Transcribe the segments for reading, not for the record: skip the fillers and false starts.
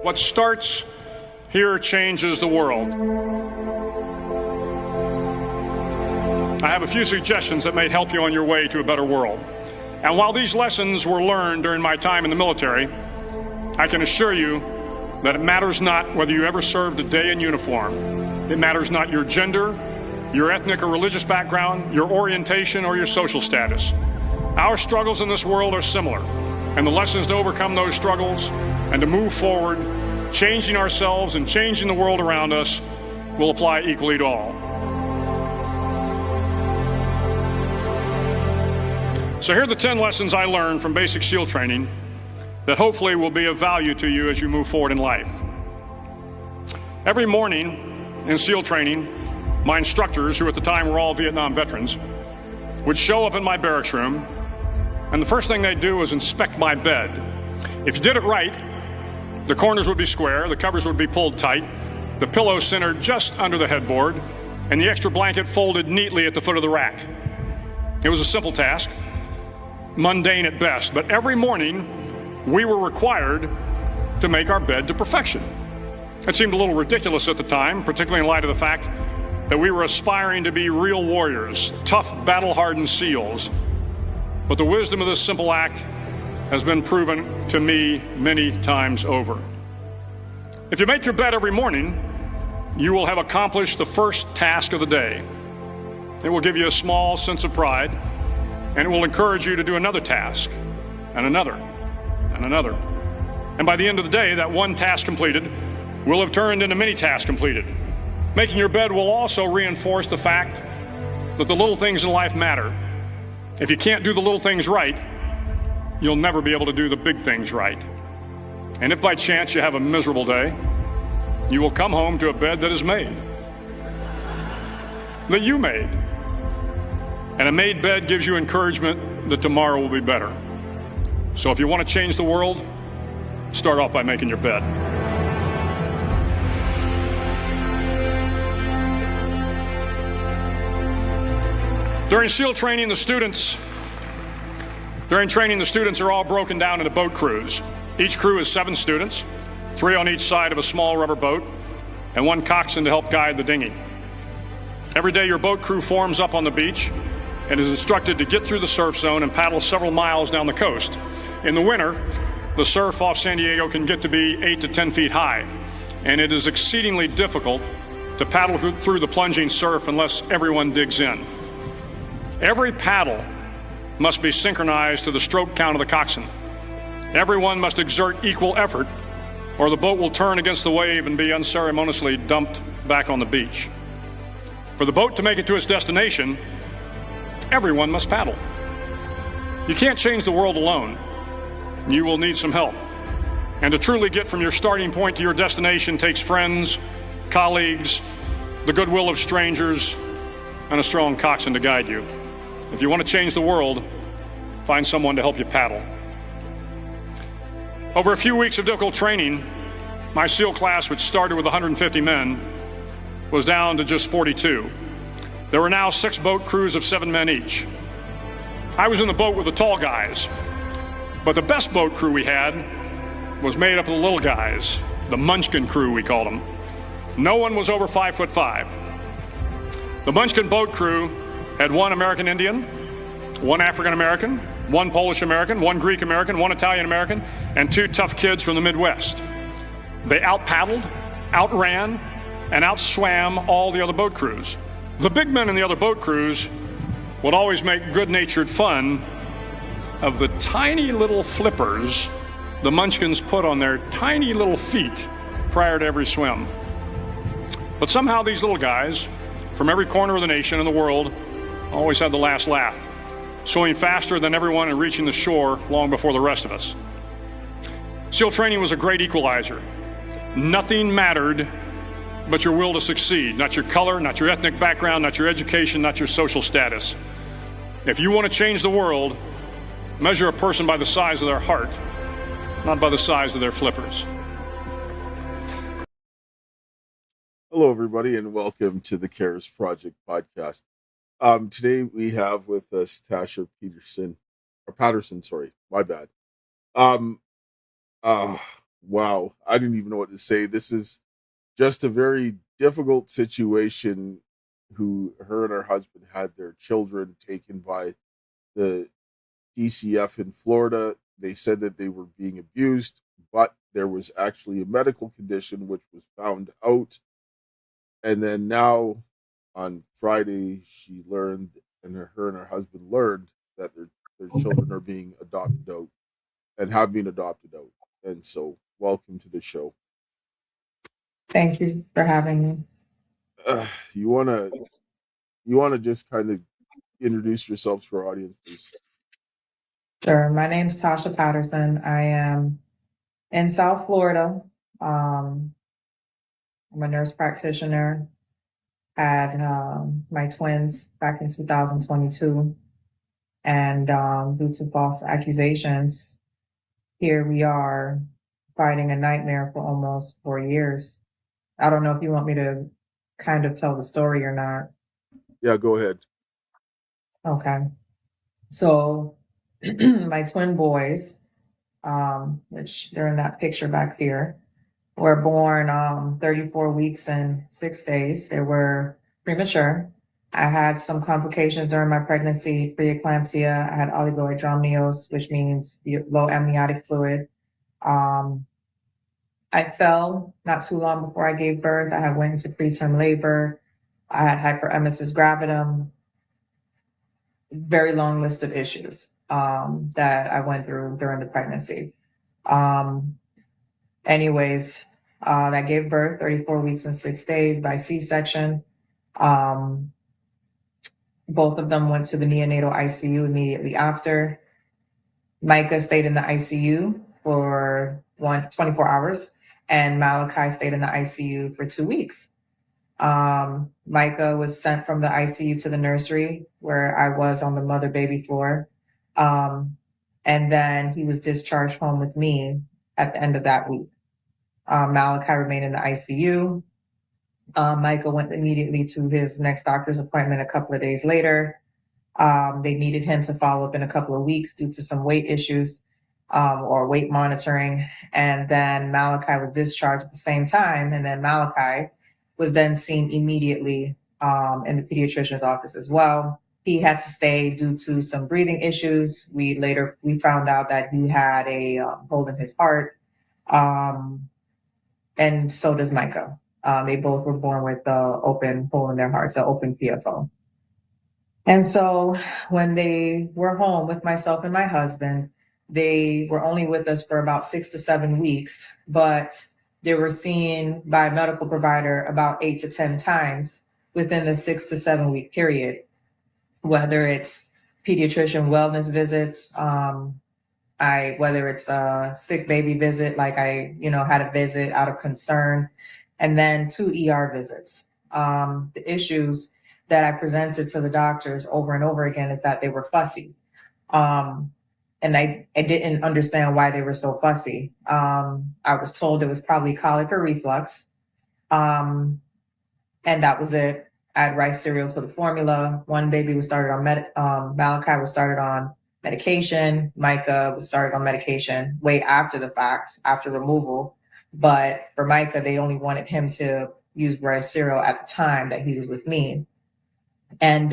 What starts here changes the world. I have a few suggestions that may help you on your way to a better world. And while these lessons were learned during my time in the military, I can assure you that it matters not whether you ever served a day in uniform. It matters not your gender, your ethnic or religious background, your orientation, or your social status. Our struggles in this world are similar, and the lessons to overcome those struggles and to move forward, changing ourselves and changing the world around us, will apply equally to all. So here are the 10 lessons I learned from basic SEAL training that hopefully will be of value to you as you move forward in life. Every morning in SEAL training, my instructors, who at the time were all Vietnam veterans, would show up in my barracks room, and the first thing they'd do was inspect my bed. If you did it right, the corners would be square, the covers would be pulled tight, the pillow centered just under the headboard, and the extra blanket folded neatly at the foot of the rack. It was a simple task, mundane at best, but every morning we were required to make our bed to perfection. It seemed a little ridiculous at the time, particularly in light of the fact that we were aspiring to be real warriors, tough, battle-hardened SEALs. But the wisdom of this simple act has been proven to me many times over. If you make your bed every morning, you will have accomplished the first task of the day. It will give you a small sense of pride, and it will encourage you to do another task, and another, and another. And by the end of the day, that one task completed will have turned into many tasks completed. Making your bed will also reinforce the fact that the little things in life matter. If you can't do the little things right, you'll never be able to do the big things right. And if by chance you have a miserable day, you will come home to a bed that is made, that you made. And a made bed gives you encouragement that tomorrow will be better. So if you want to change the world, start off by making your bed. During SEAL training, the students are all broken down into boat crews. Each crew is 7 students, 3 on each side of a small rubber boat, and 1 coxswain to help guide the dinghy. Every day your boat crew forms up on the beach and is instructed to get through the surf zone and paddle several miles down the coast. In the winter, the surf off San Diego can get to be 8 to 10 feet high, and it is exceedingly difficult to paddle through the plunging surf unless everyone digs in. Every paddle must be synchronized to the stroke count of the coxswain. Everyone must exert equal effort, or the boat will turn against the wave and be unceremoniously dumped back on the beach. For the boat to make it to its destination, everyone must paddle. You can't change the world alone. You will need some help. And to truly get from your starting point to your destination takes friends, colleagues, the goodwill of strangers, and a strong coxswain to guide you. If you want to change the world, find someone to help you paddle. Over a few weeks of difficult training, my SEAL class, which started with 150 men, was down to just 42. There were now 6 boat crews of 7 men each. I was in the boat with the tall guys, but the best boat crew we had was made up of the little guys, the Munchkin crew, we called them. No one was over 5'5". The Munchkin boat crew had 1 American Indian, 1 African American, 1 Polish American, 1 Greek American, 1 Italian American, and 2 tough kids from the Midwest. They out-paddled, outran, and outswam all the other boat crews. The big men in the other boat crews would always make good-natured fun of the tiny little flippers the Munchkins put on their tiny little feet prior to every swim. But somehow these little guys from every corner of the nation and the world always had the last laugh, swimming faster than everyone and reaching the shore long before the rest of us. SEAL training was a great equalizer. Nothing mattered but your will to succeed, not your color, not your ethnic background, not your education, not your social status. If you want to change the world, measure a person by the size of their heart, not by the size of their flippers. Hello, everybody, and welcome to the CARES Project podcast. Today we have with us Tasha Patterson. My bad. Wow, I didn't even know what to say. This is just a very difficult situation. Who her and her husband had their children taken by the DCF in Florida. They said that they were being abused, but there was actually a medical condition which was found out. And then now on Friday, she learned, and her and her husband learned that their children are being adopted out and have been adopted out. And so, welcome to the show. Thank you for having me. Uh, you wanna you wanna just kind of introduce yourself to our audience, please. Sure. My name's Tasha Patterson. I am in South Florida. Um, I'm a nurse practitioner. Had my twins back in 2022, and due to false accusations, here we are fighting a nightmare for almost 4 years. I don't know if you want me to kind of tell the story or not. Yeah, go ahead. Okay. So my twin boys, which they're in that picture back here, were born 34 weeks and 6 days. They were premature. I had some complications during my pregnancy, preeclampsia. I had oligohydramnios, which means low amniotic fluid. I fell not too long before I gave birth. I had went into preterm labor. I had hyperemesis gravidum. Very long list of issues that I went through during the pregnancy. Anyways, that gave birth 34 weeks and 6 days by C-section. Both of them went to the neonatal ICU immediately after. Micah stayed in the ICU for 24 hours, and Malachi stayed in the ICU for 2 weeks. Micah was sent from the ICU to the nursery where I was on the mother baby floor. And then he was discharged home with me at the end of that week. Malachi remained in the ICU. Micah went immediately to his next doctor's appointment a couple of days later. They needed him to follow up in a couple of weeks due to some weight issues or weight monitoring. And then Malachi was discharged at the same time. And then Malachi was then seen immediately in the pediatrician's office as well. He had to stay due to some breathing issues. We found out that he had a hole in his heart. And so does Micah. They both were born with an open hole in their hearts, an open PFO. And so when they were home with myself and my husband, they were only with us for about 6 to 7 weeks, but they were seen by a medical provider about 8 to 10 times within the 6 to 7 week period, whether it's pediatrician wellness visits, whether it's a sick baby visit, like I had a visit out of concern, and then 2 ER visits. The issues that I presented to the doctors over and over again is that they were fussy. And I didn't understand why they were so fussy. I was told it was probably colic or reflux. And that was it. I had rice cereal to the formula. One baby was started on Malachi was started on medication. Micah was started on medication way after the fact, after removal. But for Micah, they only wanted him to use rice cereal at the time that he was with me. And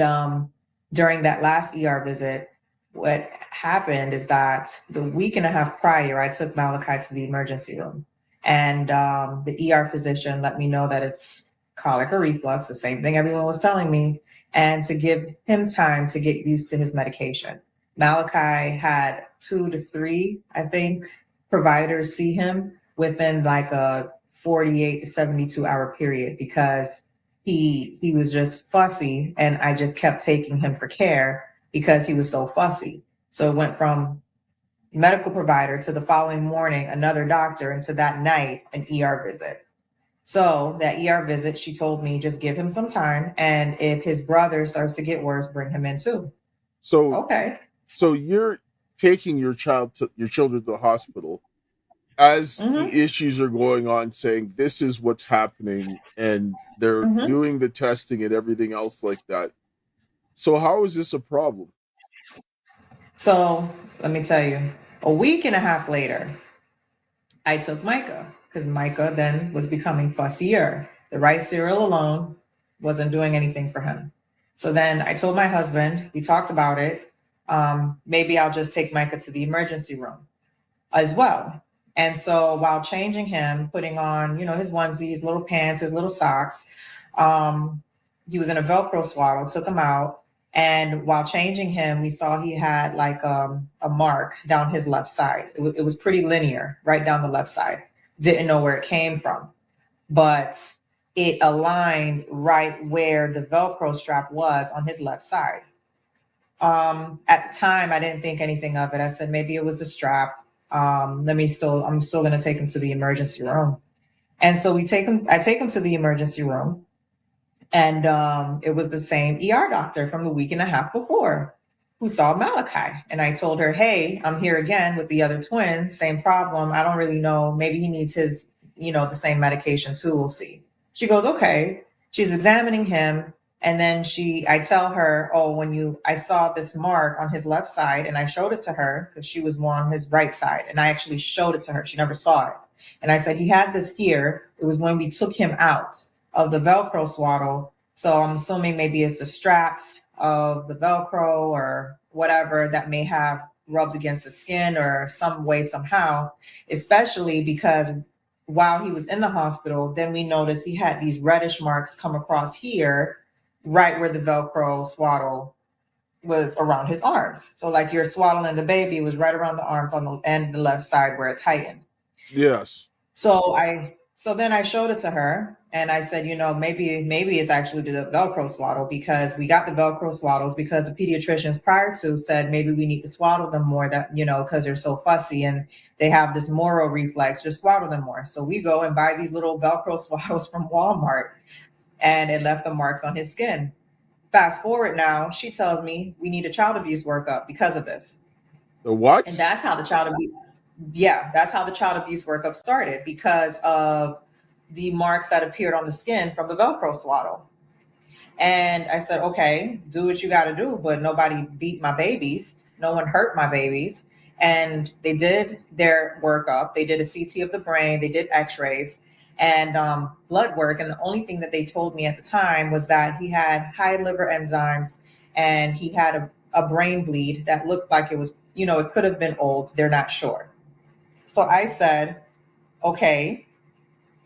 during that last ER visit, what happened is that the week and a half prior, I took Malachi to the emergency room. And the ER physician let me know that it's colic or reflux, the same thing everyone was telling me, and to give him time to get used to his medication. Malachi had 2 to 3, I think, providers see him within like a 48 to 72 hour period because he was just fussy, and I just kept taking him for care because he was so fussy. So it went from medical provider to the following morning, another doctor, and to that night, an ER visit. So that ER visit, she told me, just give him some time. And if his brother starts to get worse, bring him in too. So, Okay. So you're taking your children to the hospital as the issues are going on, saying this is what's happening, and they're doing the testing and everything else like that. So how is this a problem? So let me tell you, a week and a half later, I took Micah because Micah then was becoming fussier. The rice cereal alone wasn't doing anything for him. So then I told my husband, we talked about it. Maybe I'll just take Micah to the emergency room as well. And so while changing him, putting on, his onesies, little pants, his little socks, he was in a Velcro swaddle, took him out. And while changing him, we saw he had like a mark down his left side. It was pretty linear, right down the left side. Didn't know where it came from, but it aligned right where the Velcro strap was on his left side. At the time, I didn't think anything of it. I said, maybe it was the strap. I'm still going to take him to the emergency room. And so I take him to the emergency room, and it was the same ER doctor from the week and a half before who saw Malachi. And I told her, hey, I'm here again with the other twin, same problem. I don't really know. Maybe he needs his, the same medication too. We'll see. She goes, okay. She's examining him. And then I tell her, I saw this mark on his left side, and I showed it to her because she was more on his right side. And I actually showed it to her. She never saw it. And I said, he had this here. It was when we took him out of the Velcro swaddle. So I'm assuming maybe it's the straps of the Velcro or whatever that may have rubbed against the skin or some way, somehow, especially because while he was in the hospital, then we noticed he had these reddish marks come across here, right where the Velcro swaddle was around his arms. So like you're swaddling the baby, it was right around the arms on the end of the left side where it tightened. Yes. So then I showed it to her, and I said, maybe it's actually the Velcro swaddle, because we got the Velcro swaddles because the pediatricians prior to said maybe we need to swaddle them more, that, because they're so fussy and they have this Moro reflex, just swaddle them more. So we go and buy these little Velcro swaddles from Walmart, and it left the marks on his skin. Fast forward now, she tells me we need a child abuse workup because of this. The what? And that's how the child abuse workup started, because of the marks that appeared on the skin from the Velcro swaddle. And I said, okay, do what you got to do, but nobody beat my babies. No one hurt my babies. And they did their workup. They did a CT of the brain. They did x-rays and blood work. And the only thing that they told me at the time was that he had high liver enzymes, and he had a brain bleed that looked like it was, it could have been old. They're not sure. So I said, okay,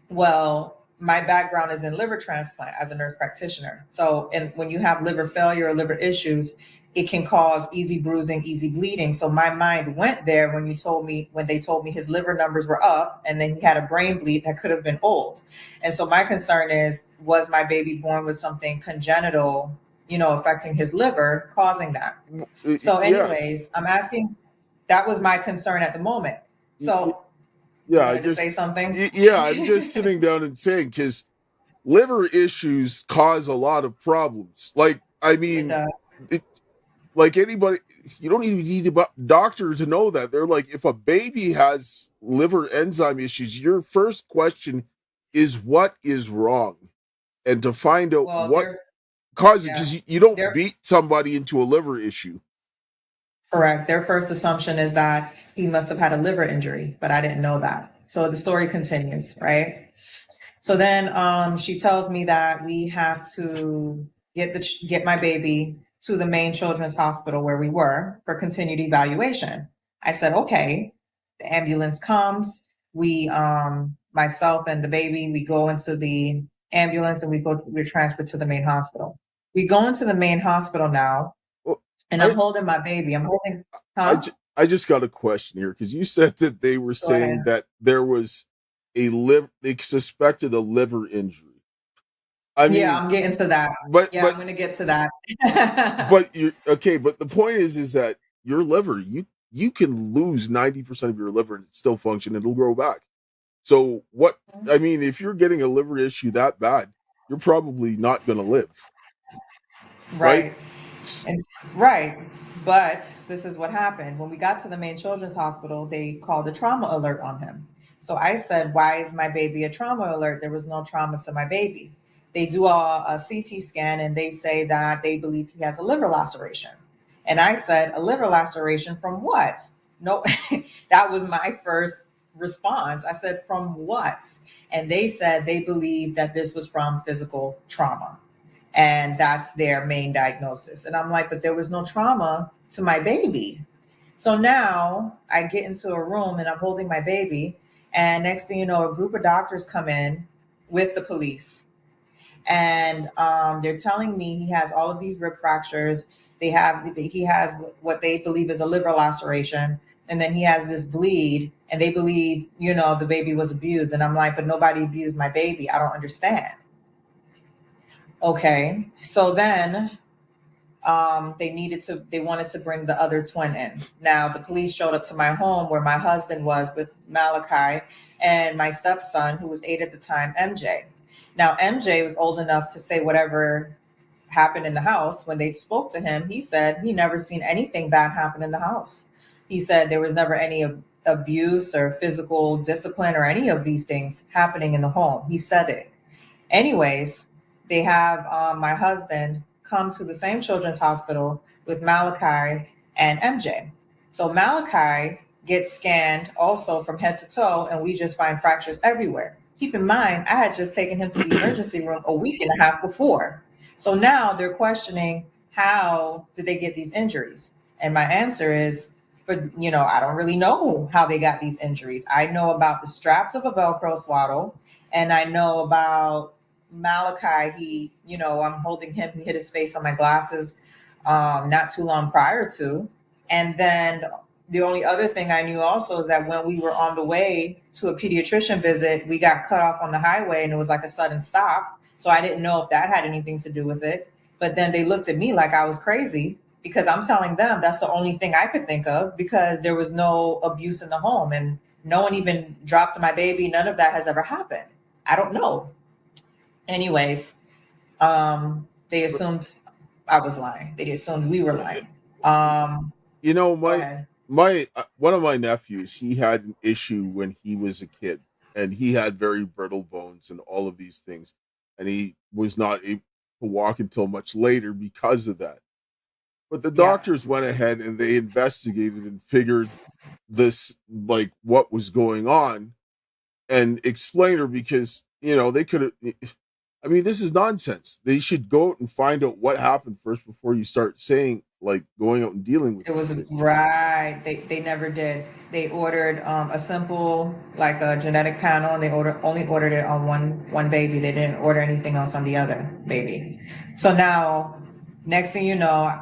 well, my background is in liver transplant as a nurse practitioner. So, and when you have liver failure or liver issues, it can cause easy bruising, easy bleeding. So my mind went there when they told me his liver numbers were up, and then he had a brain bleed that could have been old. And so my concern is, was my baby born with something congenital, affecting his liver, causing that? So anyways, yes. I'm asking, that was my concern at the moment. So yeah, I just say something. Yeah, I'm just sitting down and saying, because liver issues cause a lot of problems. Like, I mean, like anybody, you don't even need a doctor to know that. They're like, if a baby has liver enzyme issues, your first question is what is wrong, and to find out what causes it, because you don't beat somebody into a liver issue. Correct. Their first assumption is that he must have had a liver injury, but I didn't know that. So the story continues, right? So then she tells me that we have to get my baby to the main children's hospital where we were for continued evaluation. I said, okay. The ambulance comes. We, myself and the baby, we go into the ambulance, and we're transferred to the main hospital. We go into the main hospital now. And I'm holding my baby. I'm holding. Huh? I just got a question here, because you said that they were saying that there was they suspected a liver injury. I mean, I'm getting to that. But I'm going to get to that. But the point is that your liver, you can lose 90% of your liver and it still function. It'll grow back. So if you're getting a liver issue that bad, you're probably not going to live. Right. Right. But this is what happened. When we got to the main children's hospital, they called a trauma alert on him. So I said, why is my baby a trauma alert? There was no trauma to my baby. They do a CT scan, and they say that they believe he has a liver laceration. And I said, a liver laceration from what? No, that was my first response. I said, from what? And they said they believe that this was from physical trauma. And that's their main diagnosis. And I'm like, but there was no trauma to my baby. So now I get into a room and I'm holding my baby. And next thing you know, a group of doctors come in with the police. And they're telling me he has all of these rib fractures. He has what they believe is a liver laceration. And then he has this bleed. And they believe, the baby was abused. And I'm like, but nobody abused my baby. I don't understand. Okay. So then they wanted to bring the other twin in. Now the police showed up to my home where my husband was with Malachi and my stepson, who was 8 at the time, MJ. Now MJ was old enough to say whatever happened in the house. When they spoke to him, he said he never seen anything bad happen in the house. He said there was never any abuse or physical discipline or any of these things happening in the home. He said it. Anyways, they have my husband come to the same children's hospital with Malachi and MJ. So Malachi gets scanned also from head to toe, and we just find fractures everywhere. Keep in mind, I had just taken him to the emergency room a week and a half before. So now they're questioning, how did they get these injuries? And my answer is, I don't really know how they got these injuries. I know about the straps of a Velcro swaddle, and I know about Malachi. I'm holding him. He hit his face on my glasses not too long prior to. And then the only other thing I knew also is that when we were on the way to a pediatrician visit, we got cut off on the highway and it was like a sudden stop. So I didn't know if that had anything to do with it. But then they looked at me like I was crazy because I'm telling them that's the only thing I could think of, because there was no abuse in the home and no one even dropped my baby. None of that has ever happened. I don't know. Anyways, they assumed I was lying. They assumed we were lying. My one of my nephews, he had an issue when he was a kid, and he had very brittle bones and all of these things, and he was not able to walk until much later because of that. But the doctors went ahead and they investigated and figured this, like, what was going on, and explained her, because they could have. I mean, this is nonsense. They should go out and find out what happened first before you start saying, like, going out and dealing with it. Was things. right. They never did. They ordered a simple, like, a genetic panel, and they only ordered it on one baby. They didn't order anything else on the other baby. So now, next thing you know,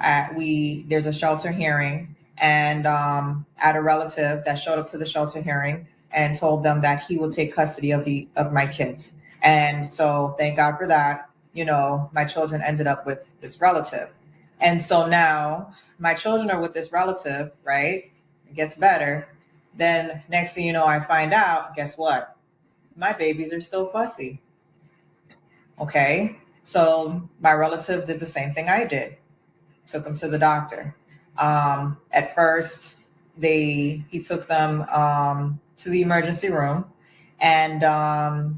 there's a shelter hearing, and at a relative that showed up to the shelter hearing and told them that he will take custody of my kids. And so thank God for that. My children ended up with this relative. And so now my children are with this relative, right? It gets better. Then next thing you know, I find out, guess what? My babies are still fussy. Okay. So my relative did the same thing I did. Took them to the doctor. At first, he took them to the emergency room, and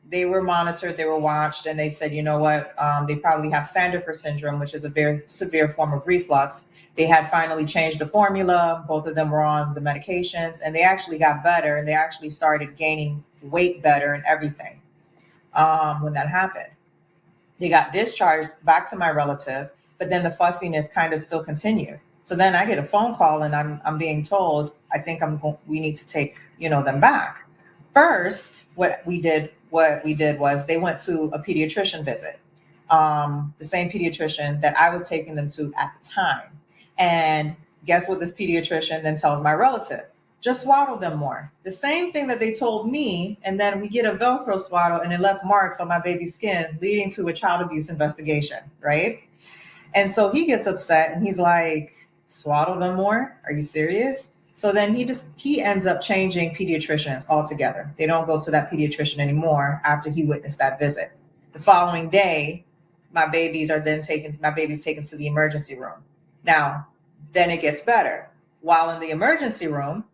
they were monitored, they were watched, and they said, you know what, they probably have Sandifer syndrome, which is a very severe form of reflux. They had finally changed the formula. Both of them were on the medications, and they actually got better, and they actually started gaining weight better and everything when that happened. They got discharged back to my relative, but then the fussiness kind of still continued. So then I get a phone call, and I'm being told, I think we need to take them back. First, what we did was they went to a pediatrician visit, the same pediatrician that I was taking them to at the time. And guess what this pediatrician then tells my relative? Just swaddle them more. The same thing that they told me, and then we get a Velcro swaddle and it left marks on my baby's skin, leading to a child abuse investigation, right? And so he gets upset and he's like, swaddle them more? Are you serious? So then he ends up changing pediatricians altogether. They don't go to that pediatrician anymore after he witnessed that visit. The following day, my baby's taken to the emergency room. Now, then it gets better. While in the emergency room,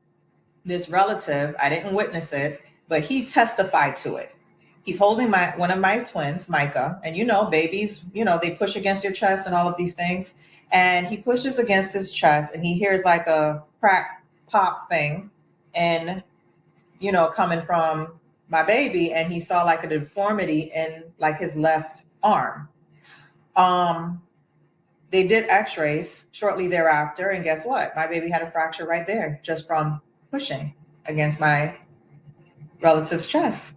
this relative, I didn't witness it, but he testified to it. He's holding one of my twins, Micah, and babies, they push against your chest and all of these things. And he pushes against his chest and he hears like a crack pop thing in coming from my baby, and he saw like a deformity in like his left arm. They did x-rays shortly thereafter, and guess what? My baby had a fracture right there just from pushing against my relative's chest.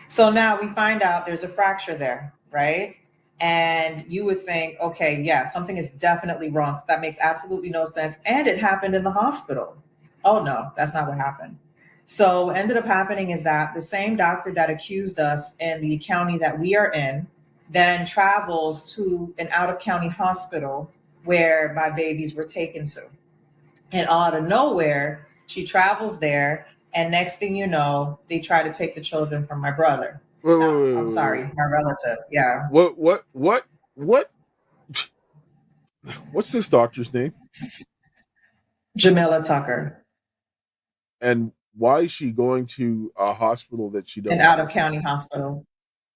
So now we find out there's a fracture there, right? And you would think, okay, yeah, something is definitely wrong. That makes absolutely no sense. And it happened in the hospital. Oh no, that's not what happened. So what ended up happening is that the same doctor that accused us in the county that we are in then travels to an out-of-county hospital where my babies were taken to. And out of nowhere, she travels there, and next thing you know, they try to take the children from my brother. No, I'm sorry, my relative. Yeah. What's this doctor's name? Jamila Tucker. And why is she going to a hospital that she doesn't? An out-of-county hospital.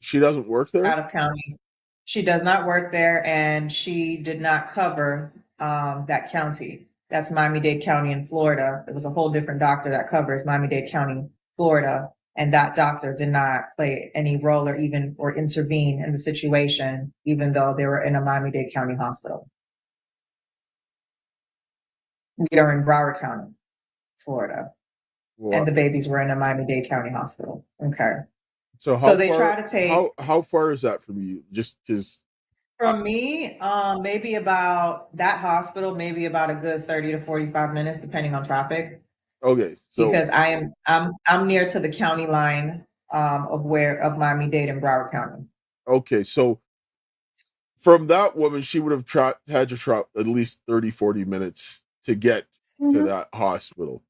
She doesn't work there? Out of county. She does not work there, and she did not cover that county. That's Miami-Dade County in Florida. It was a whole different doctor that covers Miami-Dade County, Florida, and that doctor did not play any role or intervene in the situation, even though they were in a Miami-Dade County hospital. We are in Broward County, Florida, and the babies were in a Miami-Dade County hospital. Okay. So they try to take. How far is that from you? Just because. From me, maybe about that hospital, maybe about a good 30 to 45 minutes, depending on traffic. Okay, so because I'm near to the county line of Miami-Dade and Broward County. Okay, so from that woman, she would have had to travel at least 30, 40 minutes to get to that hospital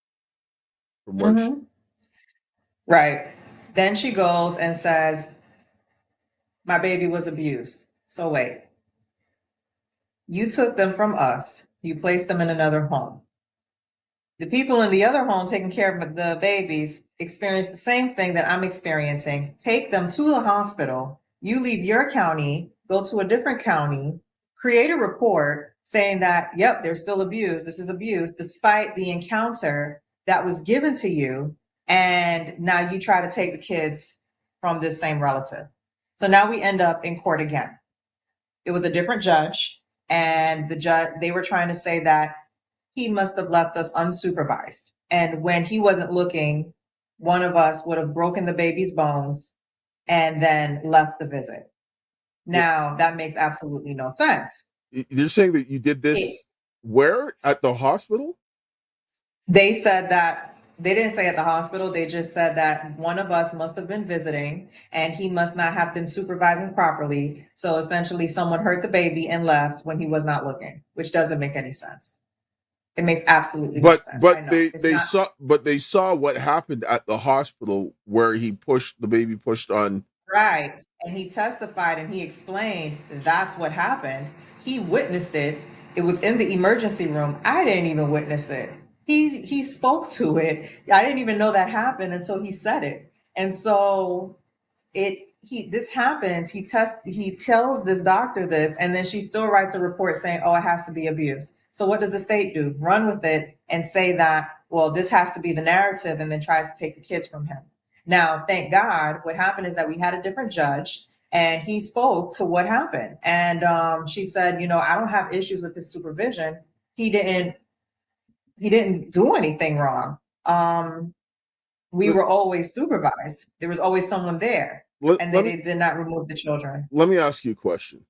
from where Right. Then she goes and says, my baby was abused. So wait, you took them from us. You placed them in another home. The people in the other home taking care of the babies experience the same thing that I'm experiencing. Take them to the hospital. You leave your county, go to a different county, create a report saying that, yep, they're still abused. This is abuse, despite the encounter that was given to you. And now you try to take the kids from this same relative. So now we end up in court again. It was a different judge, and they were trying to say that he must have left us unsupervised. And when he wasn't looking, one of us would have broken the baby's bones and then left the visit. Now, that makes absolutely no sense. You're saying that you did this where? At the hospital? They said that. They didn't say at the hospital. They just said that one of us must have been visiting and he must not have been supervising properly. So essentially someone hurt the baby and left when he was not looking, which doesn't make any sense. It makes absolutely no sense. But they saw what happened at the hospital where the baby pushed on. Right. And he testified and he explained that's what happened. He witnessed it. It was in the emergency room. I didn't even witness it. He spoke to it. I didn't even know that happened until he said it. And so this happens. He tells this doctor this, and then she still writes a report saying, oh, it has to be abuse. So what does the state do? Run with it and say that, well, this has to be the narrative, and then tries to take the kids from him. Now, thank God, what happened is that we had a different judge, and he spoke to what happened. And she said, I don't have issues with his supervision. He didn't do anything wrong. We were always supervised. There was always someone there, and they did not remove the children. Let me ask you a question.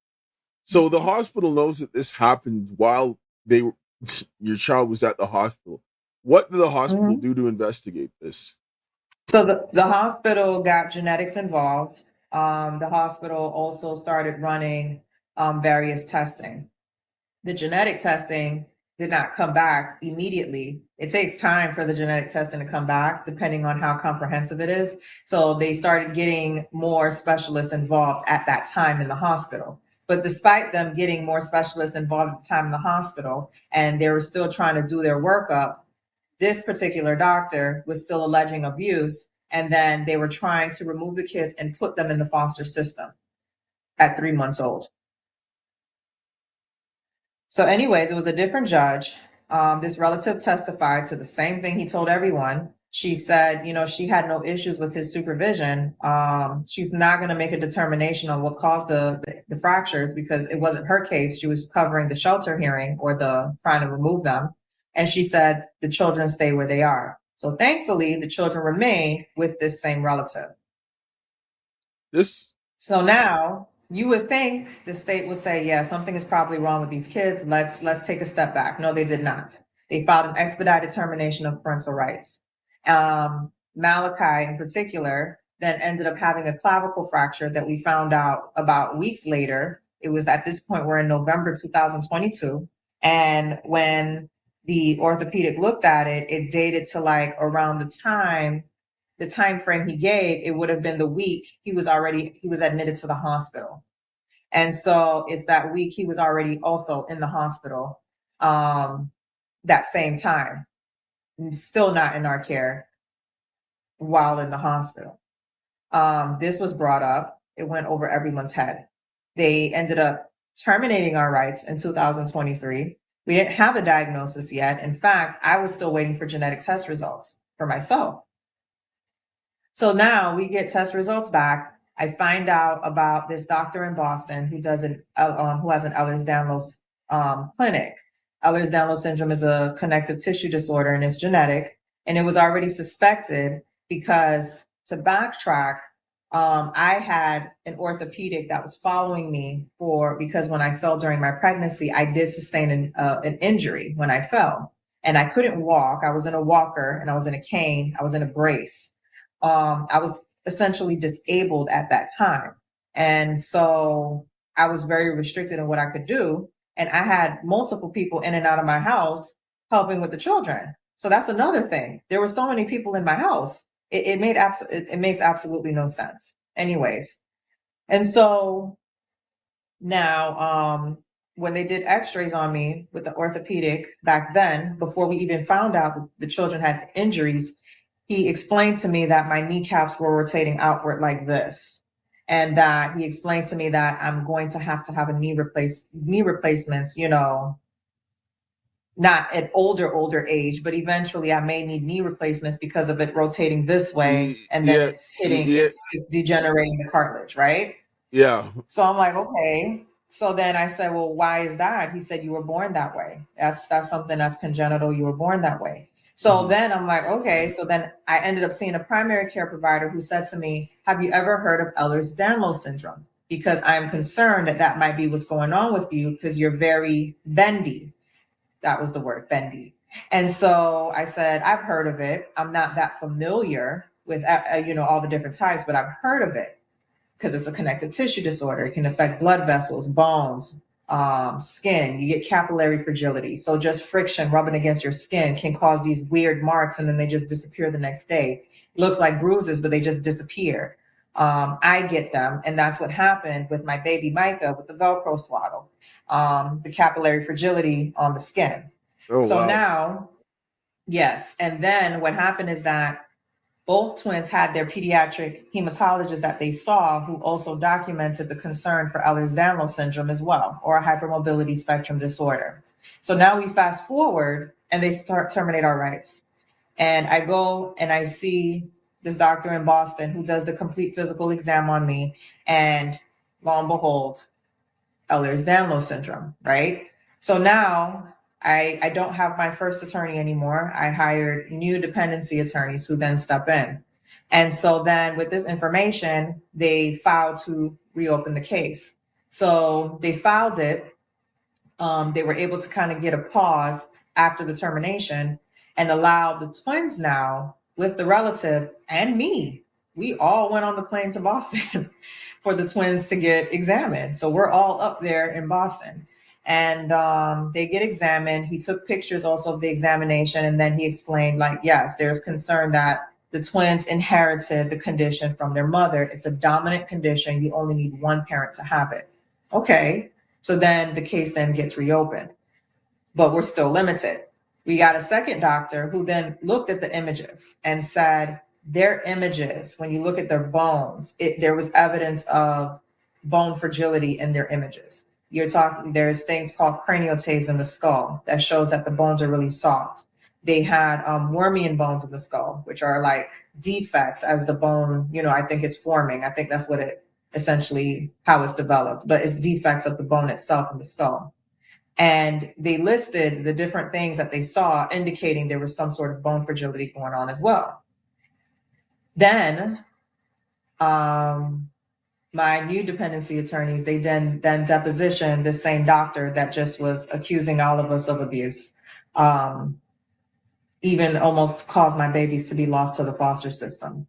So the hospital knows that this happened while your child was at the hospital. What did the hospital do to investigate this? So the hospital got genetics involved. The hospital also started running various testing. The genetic testing did not come back immediately. It takes time for the genetic testing to come back, depending on how comprehensive it is. So they started getting more specialists involved at that time in the hospital. But despite them getting more specialists involved at the time in the hospital, and they were still trying to do their workup, this particular doctor was still alleging abuse. And then they were trying to remove the kids and put them in the foster system at 3 months old. So anyways, it was a different judge. This relative testified to the same thing he told everyone. she said, she had no issues with his supervision. She's not going to make a determination on what caused the fractures because it wasn't her case. She was covering the shelter hearing or the trying to remove them. And she said the children stay where they are. So thankfully, the children remained with this same relative. So now you would think the state would say, yeah, something is probably wrong with these kids. Let's take a step back. No, they did not. They filed an expedited termination of parental rights. Malachi in particular then ended up having a clavicle fracture that we found out about weeks later. It was at this point, we're in November 2022. And when the orthopedic looked at it, it dated to like around the time frame he gave, it would have been the week he was admitted to the hospital. And so it's that week he was already also in the hospital that same time, still not in our care while in the hospital. This was brought up. It went over everyone's head. They ended up terminating our rights in 2023. We didn't have a diagnosis yet. In fact, I was still waiting for genetic test results for myself. So now we get test results back. I find out about this doctor in Boston who has an Ehlers-Danlos clinic. Ehlers-Danlos syndrome is a connective tissue disorder and it's genetic. And it was already suspected because, to backtrack, I had an orthopedic that was following me because when I fell during my pregnancy, I did sustain an injury when I fell and I couldn't walk. I was in a walker and I was in a cane. I was in a brace. I was essentially disabled at that time. And so I was very restricted in what I could do. And I had multiple people in and out of my house helping with the children. So that's another thing. There were so many people in my house. It makes absolutely no sense. Anyways. And so now, when they did x-rays on me with the orthopedic back then, before we even found out that the children had injuries, he explained to me that my kneecaps were rotating outward like this. And that he explained to me that I'm going to have a knee replacements, not at older age, but eventually I may need knee replacements because of it rotating this way. And then it's hitting, it's degenerating the cartilage, right? Yeah. So I'm like, okay. So then I said, well, why is that? He said, you were born that way. That's something that's congenital. You were born that way. So then I'm like, okay. So then I ended up seeing a primary care provider who said to me, have you ever heard of Ehlers-Danlos syndrome? Because I'm concerned that might be what's going on with you because you're very bendy. That was the word, bendy. And so I said, I've heard of it. I'm not that familiar with, all the different types, but I've heard of it because it's a connective tissue disorder. It can affect blood vessels, bones, skin. You get capillary fragility. So just friction rubbing against your skin can cause these weird marks and then they just disappear the next day. It looks like bruises, but they just disappear. I get them. And that's what happened with my baby Micah with the Velcro swaddle, the capillary fragility on the skin. Oh, so wow. Now, yes. And then what happened is that both twins had their pediatric hematologist that they saw who also documented the concern for Ehlers-Danlos syndrome as well, or a hypermobility spectrum disorder. So now we fast forward and they terminate our rights. And I go and I see this doctor in Boston who does the complete physical exam on me. And lo and behold, Ehlers-Danlos syndrome, right? So now I don't have my first attorney anymore. I hired new dependency attorneys who then step in. And so then with this information, they filed to reopen the case. So they filed it. They were able to kind of get a pause after the termination and allow the twins now with the relative and me. We all went on the plane to Boston for the twins to get examined. So we're all up there in Boston. And they get examined. He took pictures also of the examination. And then he explained, like, yes, there's concern that the twins inherited the condition from their mother. It's a dominant condition. You only need one parent to have it. Okay. So then the case then gets reopened. But we're still limited. We got a second doctor who then looked at the images and said, their images, when you look at their bones, there was evidence of bone fragility in their images. There's things called craniotapes in the skull that shows that the bones are really soft. they had wormian bones in the skull, which are like defects as the bone, I think is forming. I think that's what it essentially how it's developed, but it's defects of the bone itself in the skull. And they listed the different things that they saw indicating there was some sort of bone fragility going on as well. Then my new dependency attorneys, they then depositioned the same doctor that just was accusing all of us of abuse, even almost caused my babies to be lost to the foster system.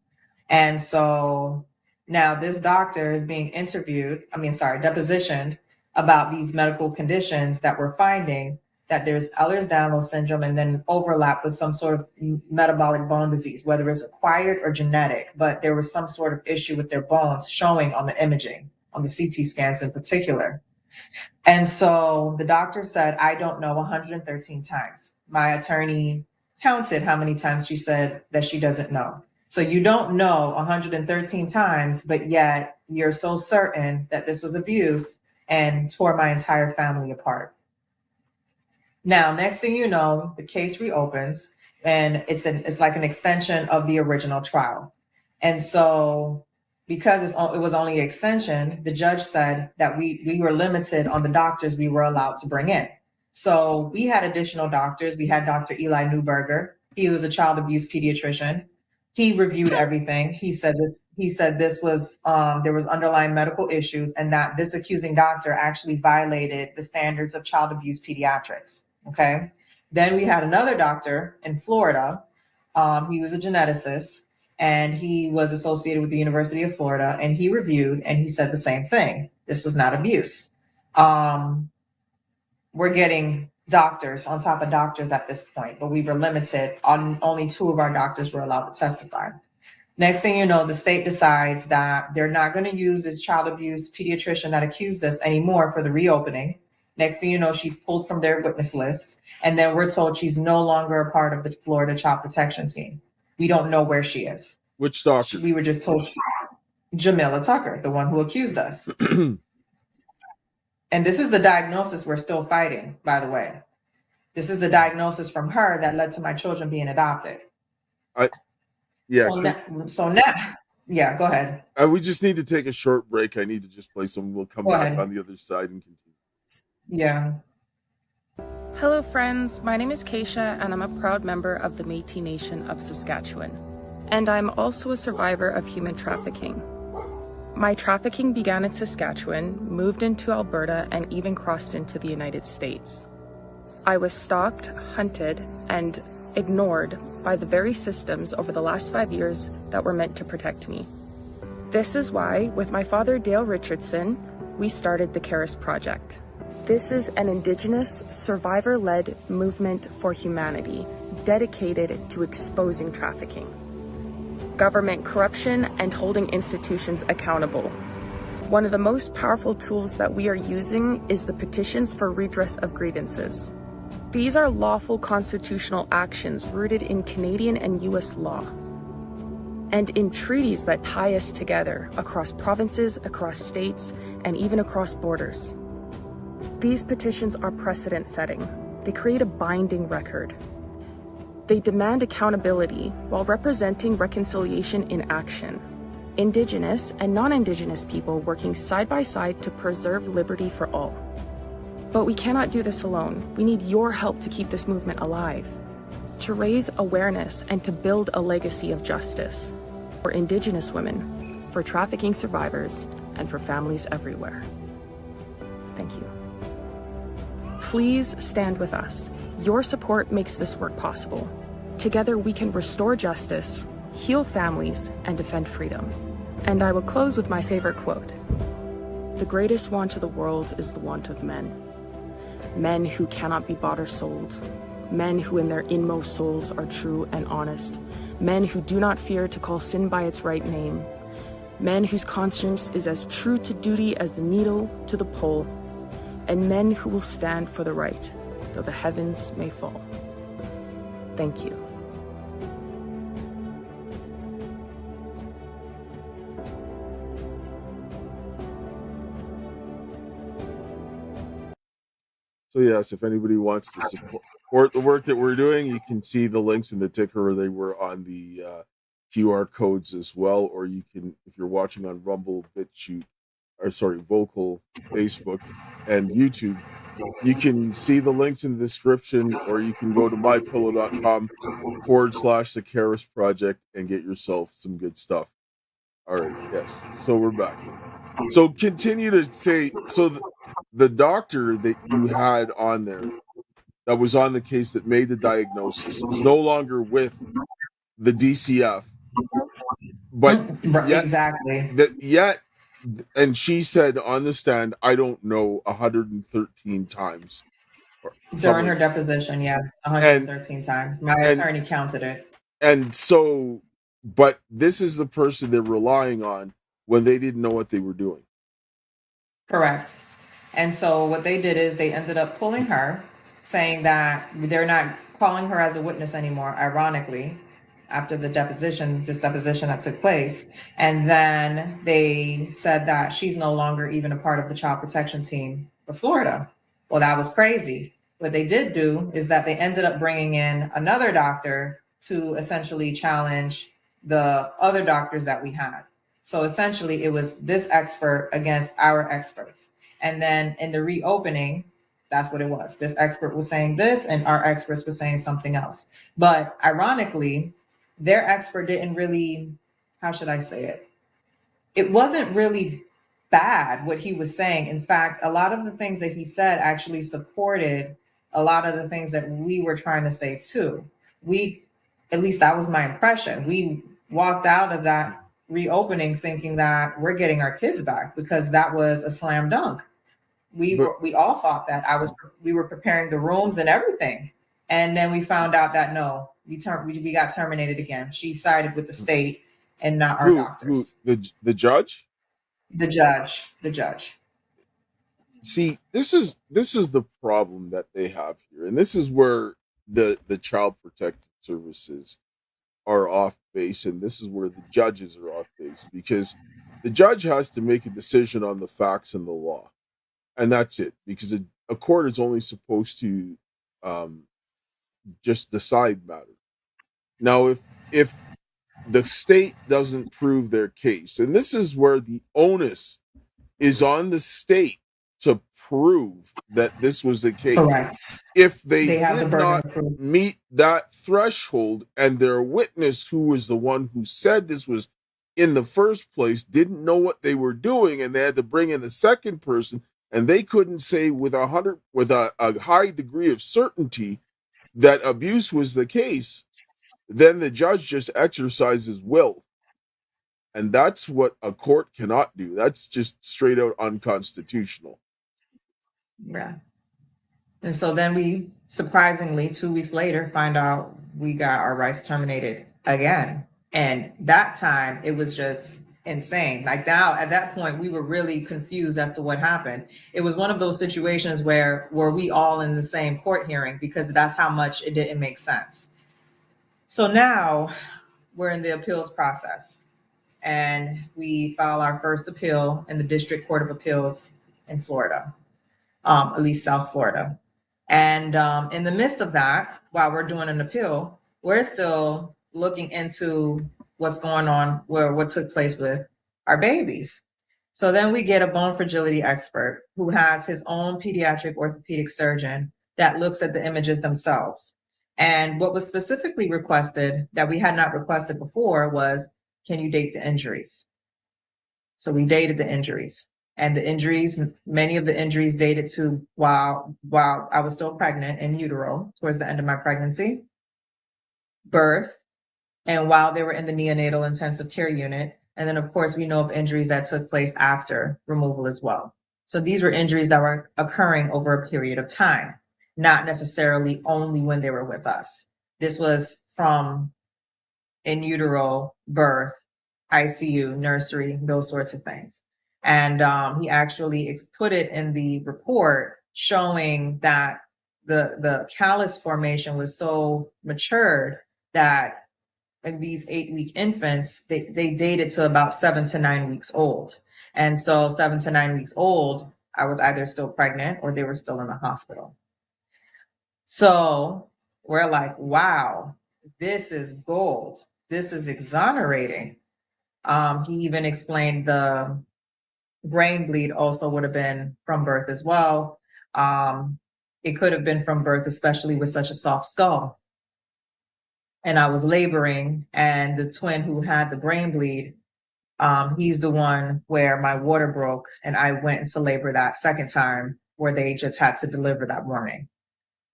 And so now this doctor is being depositioned about these medical conditions that we're finding, that there's Ehlers-Danlos syndrome and then overlap with some sort of metabolic bone disease, whether it's acquired or genetic, but there was some sort of issue with their bones showing on the imaging, on the CT scans in particular. And so the doctor said, I don't know, 113 times. My attorney counted how many times she said that she doesn't know. So you don't know 113 times, but yet you're so certain that this was abuse and tore my entire family apart. Now, next thing you know, the case reopens, and it's like an extension of the original trial. And so because it was only an extension, the judge said that we were limited on the doctors we were allowed to bring in. So we had additional doctors. We had Dr. Eli Newberger. He was a child abuse pediatrician. He reviewed everything. He said this was there was underlying medical issues, and that this accusing doctor actually violated the standards of child abuse pediatrics. Okay. Then we had another doctor in Florida. He was a geneticist, and he was associated with the University of Florida, and he reviewed and he said the same thing. This was not abuse. We're getting doctors on top of doctors at this point, but we were limited on only 2 of our doctors were allowed to testify. Next thing you know, the state decides that they're not going to use this child abuse pediatrician that accused us anymore for the reopening. Next thing you know, she's pulled from their witness list. And then we're told she's no longer a part of the Florida Child Protection Team. We don't know where she is. Which doctor? We were just told Jamila Tucker, the one who accused us. And this is the diagnosis we're still fighting, by the way. This is the diagnosis from her that led to my children being adopted. So now, yeah, go ahead. We just need to take a short break. I need to just play some. We'll come back on the other side and continue. Yeah. Hello, friends. My name is Keisha, and I'm a proud member of the Métis Nation of Saskatchewan. And I'm also a survivor of human trafficking. My trafficking began in Saskatchewan, moved into Alberta, and even crossed into the United States. I was stalked, hunted, and ignored by the very systems over the last 5 years that were meant to protect me. This is why, with my father Dale Richardson, we started the Caris Project. This is an Indigenous, survivor-led movement for humanity dedicated to exposing trafficking, government corruption, and holding institutions accountable. One of the most powerful tools that we are using is the petitions for redress of grievances. These are lawful constitutional actions rooted in Canadian and US law, and in treaties that tie us together across provinces, across states, and even across borders. These petitions are precedent-setting. They create a binding record. They demand accountability while representing reconciliation in action. Indigenous and non-Indigenous people working side by side to preserve liberty for all. But we cannot do this alone. We need your help to keep this movement alive, to raise awareness and to build a legacy of justice for Indigenous women, for trafficking survivors, and for families everywhere. Thank you. Please stand with us. Your support makes this work possible. Together we can restore justice, heal families, and defend freedom. And I will close with my favorite quote. The greatest want of the world is the want of men. Men who cannot be bought or sold. Men who in their inmost souls are true and honest. Men who do not fear to call sin by its right name. Men whose conscience is as true to duty as the needle to the pole. And men who will stand for the right, though the heavens may fall. Thank you. So yes, if anybody wants to support, the work that we're doing, you can see the links in the ticker. They were on the QR codes as well, or you can, if you're watching on Rumble, Vocal, Facebook, and YouTube, you can see the links in the description, or you can go to mypillow.com/the Karis Project and get yourself some good stuff. All right, yes. So we're back. So continue to say, so the doctor that you had on there that was on the case that made the diagnosis is no longer with the DCF, but yet, and she said on the stand, I don't know, 113 times. During her deposition, 113 times. My attorney counted it. And so, but this is the person they're relying on when they didn't know what they were doing. Correct. And so what they did is they ended up pulling her, saying that they're not calling her as a witness anymore, ironically, after this deposition that took place. And then they said that she's no longer even a part of the child protection team for Florida. Well, that was crazy. What they did do is that they ended up bringing in another doctor to essentially challenge the other doctors that we had. So essentially it was this expert against our experts. And then in the reopening, that's what it was. This expert was saying this and our experts were saying something else. But ironically, their expert didn't really, how should I say it? It wasn't really bad what he was saying. In fact, a lot of the things that he said actually supported a lot of the things that we were trying to say too. At least that was my impression. We walked out of that reopening thinking that we're getting our kids back because that was a slam dunk. We all thought that. We were preparing the rooms and everything. And then we found out that no, we got terminated again. She sided with the state and not our doctors. The judge? The judge. See, this is the problem that they have here. And this is where the Child Protective Services are off base, and this is where the judges are off base, because the judge has to make a decision on the facts and the law. And that's it, because a court is only supposed to just decide matters. Now, if the state doesn't prove their case, and this is where the onus is on the state to prove that this was the case. Correct. If they did not meet that threshold, and their witness, who was the one who said this was in the first place, didn't know what they were doing, and they had to bring in a second person, and they couldn't say with a high degree of certainty that abuse was the case, then the judge just exercises will. And that's what a court cannot do. That's just straight out unconstitutional. Yeah. And so then we, surprisingly, 2 weeks later, find out we got our rights terminated again. And that time, it was just insane. Like now, at that point, we were really confused as to what happened. It was one of those situations where were we all in the same court hearing, because that's how much it didn't make sense. So now we're in the appeals process, and we file our first appeal in the District Court of Appeals in Florida, at least South Florida. And in the midst of that, while we're doing an appeal, we're still looking into what's going on, what took place with our babies. So then we get a bone fragility expert who has his own pediatric orthopedic surgeon that looks at the images themselves. And what was specifically requested that we had not requested before was, can you date the injuries? So we dated the injuries, and the injuries, many of the injuries dated to while I was still pregnant in utero towards the end of my pregnancy, birth, and while they were in the neonatal intensive care unit. And then of course we know of injuries that took place after removal as well. So these were injuries that were occurring over a period of time, not necessarily only when they were with us. This was from in utero, birth, ICU, nursery, those sorts of things. And he actually put it in the report showing that the callus formation was so matured that in these 8-week infants, they dated to about 7 to 9 weeks old. And so 7 to 9 weeks old, I was either still pregnant or they were still in the hospital. So we're like, wow, this is gold. This is exonerating. He even explained the brain bleed also would have been from birth as well. It could have been from birth, especially with such a soft skull. And I was laboring, and the twin who had the brain bleed, he's the one where my water broke, and I went into labor that second time where they just had to deliver that morning.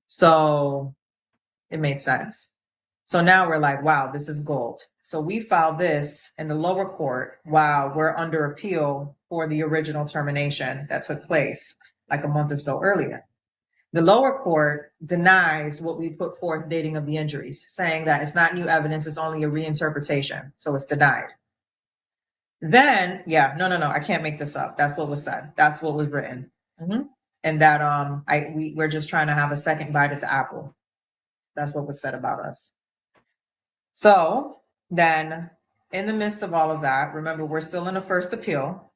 So it made sense. So now we're like, wow, this is gold. So we filed this in the lower court while we're under appeal for the original termination that took place like a month or so earlier. The lower court denies what we put forth dating of the injuries, saying that it's not new evidence, it's only a reinterpretation. So it's denied. Then, no, I can't make this up. That's what was said. That's what was written. And that we're just trying to have a second bite at the apple. That's what was said about us. So then, in the midst of all of that, remember, we're still in the first appeal.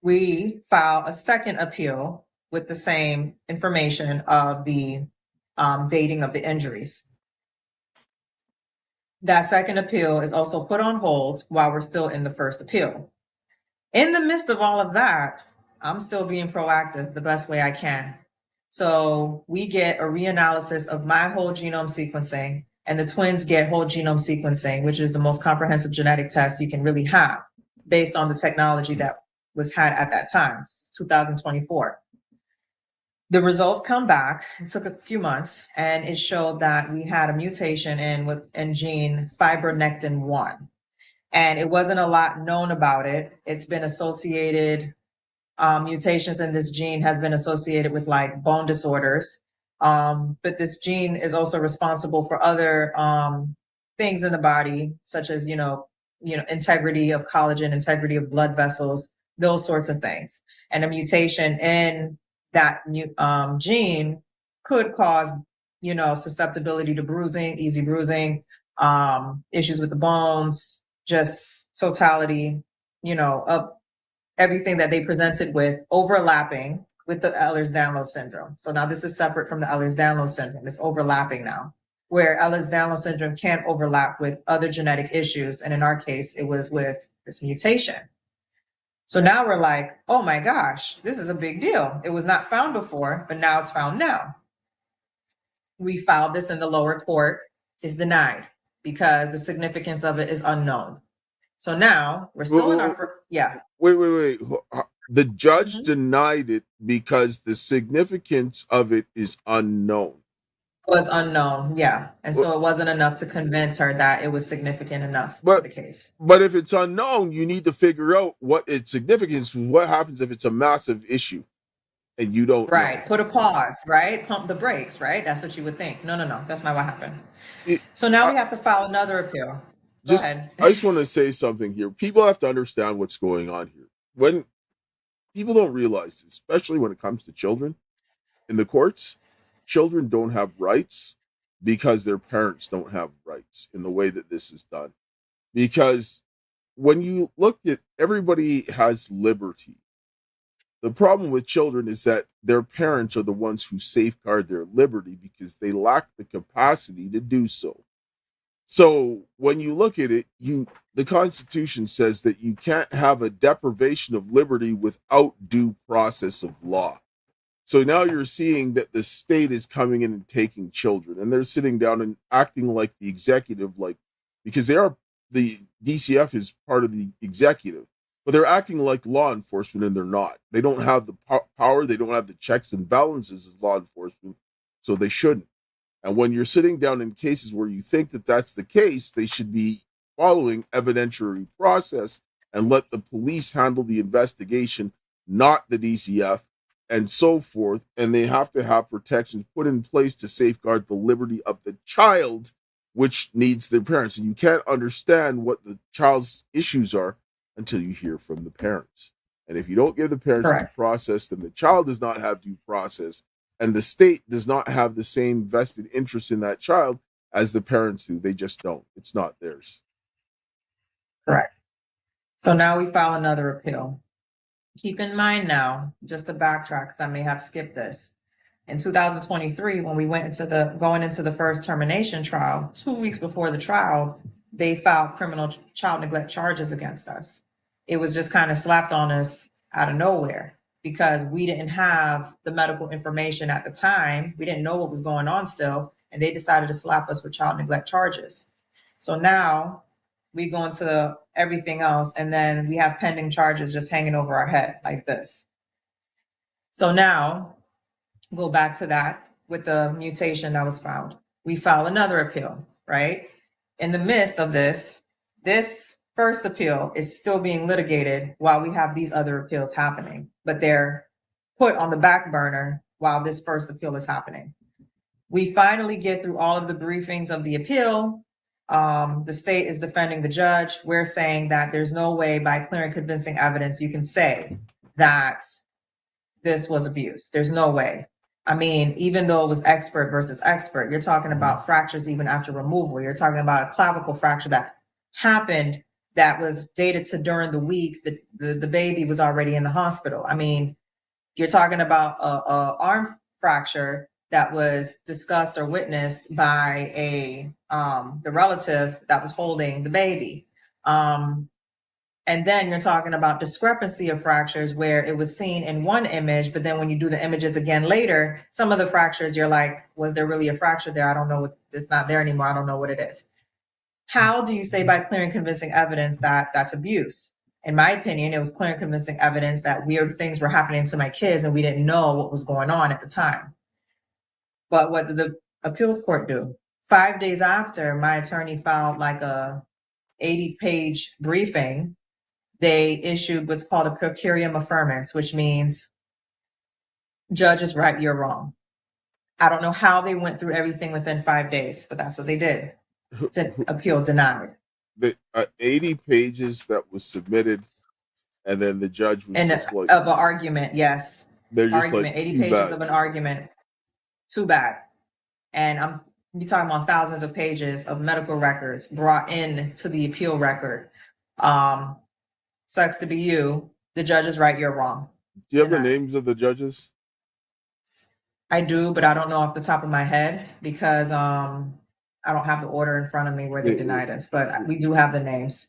We file a second appeal with the same information of the dating of the injuries. That second appeal is also put on hold while we're still in the first appeal. In the midst of all of that, I'm still being proactive the best way I can. So we get a reanalysis of my whole genome sequencing, and the twins get whole genome sequencing, which is the most comprehensive genetic test you can really have based on the technology that was had at that time, 2024. The results come back. It took a few months, and it showed that we had a mutation in gene fibronectin 1. And it wasn't a lot known about it. It's been associated, mutations in this gene has been associated with like bone disorders. But this gene is also responsible for other things in the body, such as, integrity of collagen, integrity of blood vessels, those sorts of things. And a mutation in that gene could cause, susceptibility to bruising, easy bruising, issues with the bones, just totality, of everything that they presented with overlapping with the Ehlers-Danlos syndrome. So now this is separate from the Ehlers-Danlos syndrome. It's overlapping now, where Ehlers-Danlos syndrome can't overlap with other genetic issues. And in our case, it was with this mutation. So now we're like, oh my gosh, this is a big deal. It was not found before, but now it's found now. We filed this in the lower court, is denied because the significance of it is unknown. So now we're still in our, Wait. The judge denied it because the significance of it is unknown. Was unknown, yeah. And so it wasn't enough to convince her that it was significant enough for the case. But if it's unknown, you need to figure out what its significance, what happens if it's a massive issue and you don't know. Put a pause, right? Pump the brakes, right? That's what you would think. No, that's not what happened. So now we have to file another appeal. Go ahead. I just want to say something here. People have to understand what's going on here. When people don't realize, especially when it comes to children in the courts, children don't have rights because their parents don't have rights in the way that this is done. Because when you look at everybody has liberty, the problem with children is that their parents are the ones who safeguard their liberty because they lack the capacity to do so. So when you look at it, the Constitution says that you can't have a deprivation of liberty without due process of law. So now you're seeing that the state is coming in and taking children, and they're sitting down and acting like the executive, because the DCF is part of the executive, but they're acting like law enforcement, and they're not. They don't have the power. They don't have the checks and balances as law enforcement, so they shouldn't. And when you're sitting down in cases where you think that that's the case, they should be following evidentiary process and let the police handle the investigation, not the DCF, and so forth. And they have to have protections put in place to safeguard the liberty of the child, which needs their parents. And you can't understand what the child's issues are until you hear from the parents. And if you don't give the parents due process, then the child does not have due process. And the state does not have the same vested interest in that child as the parents do. They just don't. It's not theirs. Correct. So now we file another appeal. Keep in mind now, just to backtrack, because I may have skipped this, In 2023, when we went into going into the first termination trial, 2 weeks before the trial, they filed criminal child neglect charges against us. It was just kind of slapped on us out of nowhere because we didn't have the medical information at the time. We didn't know what was going on still, and they decided to slap us with child neglect charges. So now we go into everything else, and then we have pending charges just hanging over our head like this. So now, go back to that with the mutation that was found. We file another appeal, right? In the midst of this first appeal is still being litigated while we have these other appeals happening, but they're put on the back burner while this first appeal is happening. We finally get through all of the briefings of the appeal. The state is defending the judge. We're saying that there's no way by clear and convincing evidence you can say that this was abuse. There's no way. I mean, even though it was expert versus expert, you're talking about fractures even after removal. You're talking about a clavicle fracture that happened that was dated to during the week that the baby was already in the hospital. I mean, you're talking about a arm fracture that was discussed or witnessed by the relative that was holding the baby. And then you're talking about discrepancy of fractures where it was seen in one image, but then when you do the images again later, some of the fractures, you're like, was there really a fracture there? I don't know what, it's not there anymore. I don't know what it is. How do you say by clear and convincing evidence that that's abuse? In my opinion, it was clear and convincing evidence that weird things were happening to my kids and we didn't know what was going on at the time. But what did the appeals court do? 5 days after my attorney filed like a 80-page briefing, they issued what's called a per curiam affirmance, which means judge is right, you're wrong. I don't know how they went through everything within 5 days, but that's what they did. It's an appeal denied. The 80 pages that was submitted, and then the judge was just like of an argument, yes. They're just argument, like 80 pages of an argument. Too bad. And you're talking about thousands of pages of medical records brought in to the appeal record. Sucks to be you. The judge is right, you're wrong. Do you have the names of the judges? I do, but I don't know off the top of my head because I don't have the order in front of me where they denied us, but we do have the names.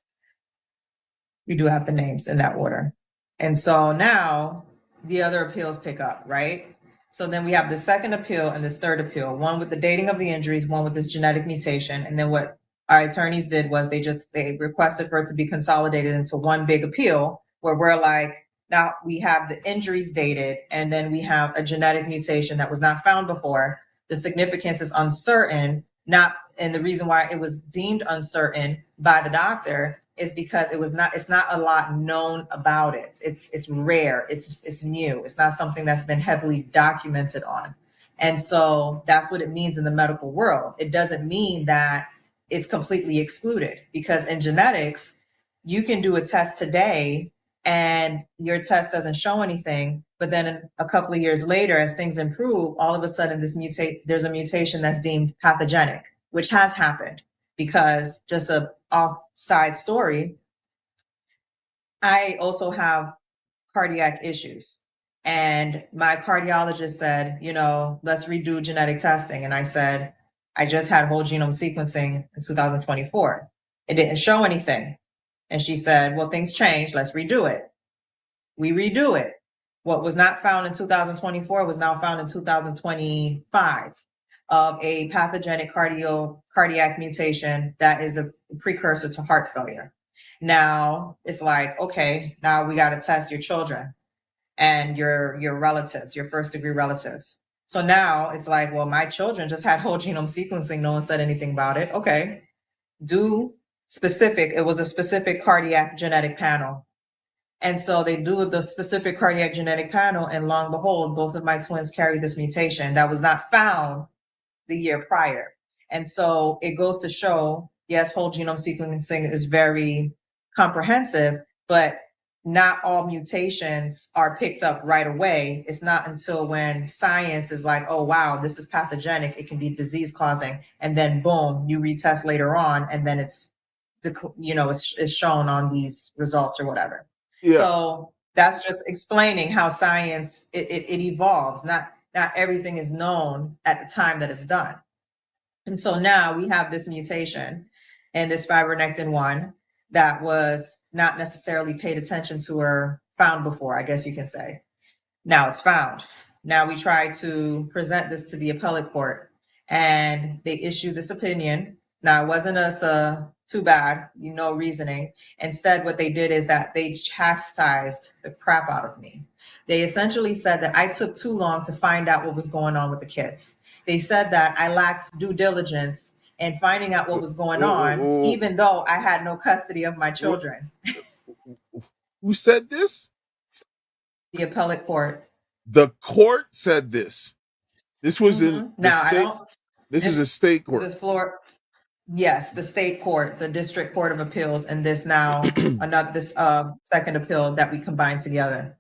We do have the names in that order. And so now the other appeals pick up, right? So then we have the second appeal and this third appeal, one with the dating of the injuries, one with this genetic mutation. And then what our attorneys did was they requested for it to be consolidated into one big appeal where we're like, now we have the injuries dated and then we have a genetic mutation that was not found before. The significance is uncertain, and the reason why it was deemed uncertain by the doctor is because it's not a lot known about it. It's rare, it's new. It's not something that's been heavily documented on. And so that's what it means in the medical world. It doesn't mean that it's completely excluded because in genetics, you can do a test today and your test doesn't show anything, but then a couple of years later, as things improve, all of a sudden there's a mutation that's deemed pathogenic, which has happened because just a offside story, I also have cardiac issues. And my cardiologist said, let's redo genetic testing. And I said, I just had whole genome sequencing in 2024. It didn't show anything. And she said, well, things changed. Let's redo it. We redo it. What was not found in 2024 was now found in 2025 of a pathogenic cardiac mutation that is a precursor to heart failure. Now it's like, okay, now we got to test your children and your relatives, your first degree relatives. So now it's like, well, my children just had whole genome sequencing. No one said anything about it. Okay. It was a specific cardiac genetic panel. And so they do the specific cardiac genetic panel, and lo and behold, both of my twins carry this mutation that was not found the year prior. And so it goes to show, yes, whole genome sequencing is very comprehensive, but not all mutations are picked up right away. It's not until when science is like, oh, wow, this is pathogenic. It can be disease causing. And then boom, you retest later on. And then it's shown on these results or whatever. Yeah. So that's just explaining how science, it evolves. not everything is known at the time that it's done. And so now we have this mutation in this fibronectin 1 that was not necessarily paid attention to or found before, I guess you can say. Now it's found. Now we try to present this to the appellate court, and they issue this opinion. Now it wasn't us too bad, reasoning. Instead, what they did is that they chastised the crap out of me. They essentially said that I took too long to find out what was going on with the kids. They said that I lacked due diligence in finding out what was going on, even though I had no custody of my children. Who said this? The appellate court. The court said this. This was in the state. This is a state court. Yes, the state court, the district court of appeals, and this now this second appeal that we combined together.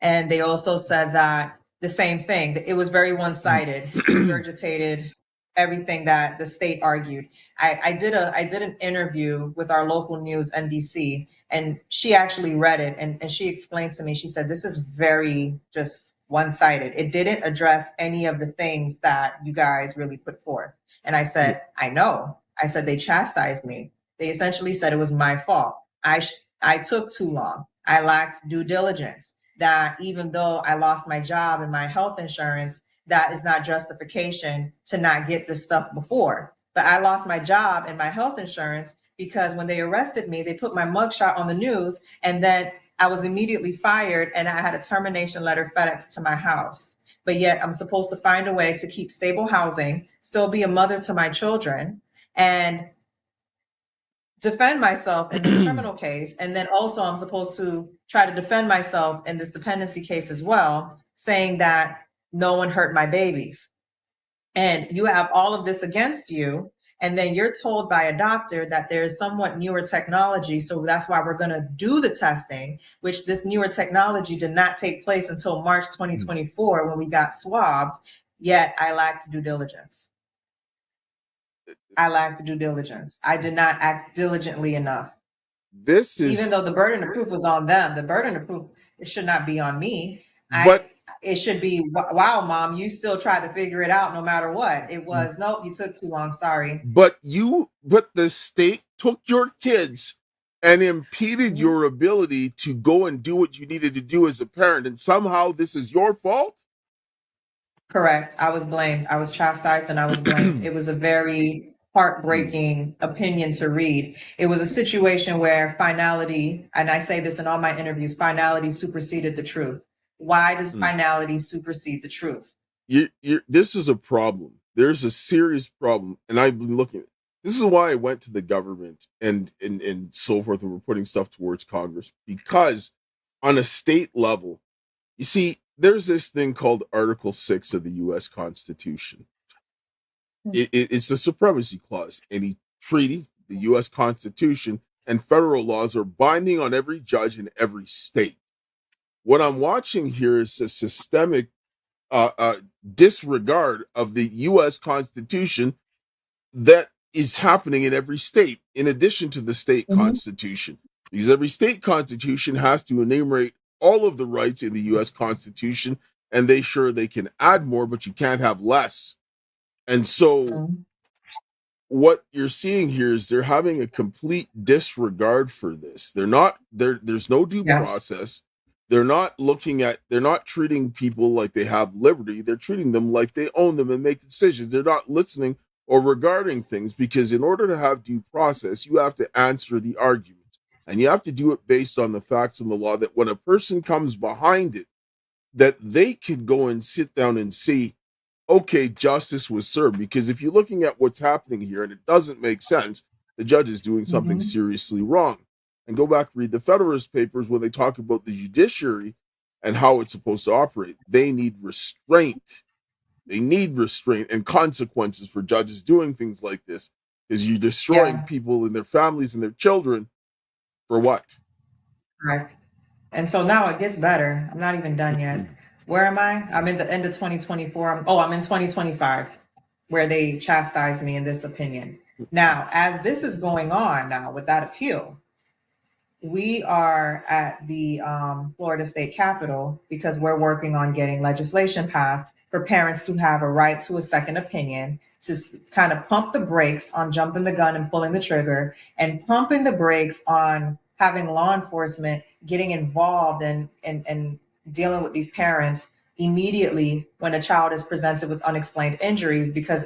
And they also said that the same thing. It was very one-sided, regurgitated everything that the state argued. I did an interview with our local news, NBC, and she actually read it, and she explained to me, she said, this is very just one-sided. It didn't address any of the things that you guys really put forth. And I said, I know. I said, they chastised me. They essentially said it was my fault. I took too long. I lacked due diligence. That even though I lost my job and my health insurance, that is not justification to not get this stuff before. But I lost my job and my health insurance because when they arrested me, they put my mugshot on the news, and then I was immediately fired, and I had a termination letter FedEx to my house. But yet I'm supposed to find a way to keep stable housing, still be a mother to my children, and defend myself in this criminal case. And then also I'm supposed to try to defend myself in this dependency case as well, saying that no one hurt my babies. And you have all of this against you. And then you're told by a doctor that there's somewhat newer technology. So that's why we're going to do the testing, which this newer technology did not take place until March 2024 when we got swabbed. Yet I lacked due diligence. I did not act diligently enough. Even though the burden of proof was on them, the burden of proof, it should not be on me. It should be, wow, Mom, you still tried to figure it out no matter what. It was, nope, you took too long, sorry. But the state took your kids and impeded your ability to go and do what you needed to do as a parent. And somehow this is your fault? Correct. I was blamed. I was chastised and I was blamed. It was a very heartbreaking opinion to read. It was a situation where finality, and I say this in all my interviews, finality superseded the truth. Why does finality supersede the truth? This is a problem. There's a serious problem. And I've been looking. This is why I went to the government and so forth, and we're putting stuff towards Congress. Because on a state level, you see, there's this thing called Article 6 of the U.S. Constitution. It's the supremacy clause. Any treaty, the U.S. Constitution, and federal laws are binding on every judge in every state. What I'm watching here is a systemic disregard of the U.S. Constitution that is happening in every state, in addition to the state constitution. Because every state constitution has to enumerate all of the rights in the U.S. Constitution, and they can add more, but you can't have less. And so what you're seeing here is they're having a complete disregard for this. There's no due process. They're not treating people like they have liberty. They're treating them like they own them and make decisions. They're not listening or regarding things, because in order to have due process, you have to answer the argument, and you have to do it based on the facts and the law, that when a person comes behind it, that they can go and sit down and see, okay, justice was served. Because if you're looking at what's happening here and it doesn't make sense, the judge is doing something seriously wrong. And go back, read the Federalist Papers when they talk about the judiciary and how it's supposed to operate. They need restraint. They need restraint and consequences for judges doing things like this, because you're destroying people and their families and their children for what? Correct. And so now it gets better. I'm not even done yet. Where am I? I'm in the end of 2024. I'm in 2025, where they chastised me in this opinion. Now, as this is going on now with that appeal, we are at the Florida State Capitol because we're working on getting legislation passed for parents to have a right to a second opinion, to kind of pump the brakes on jumping the gun and pulling the trigger, and pumping the brakes on having law enforcement getting involved and dealing with these parents immediately when a child is presented with unexplained injuries. Because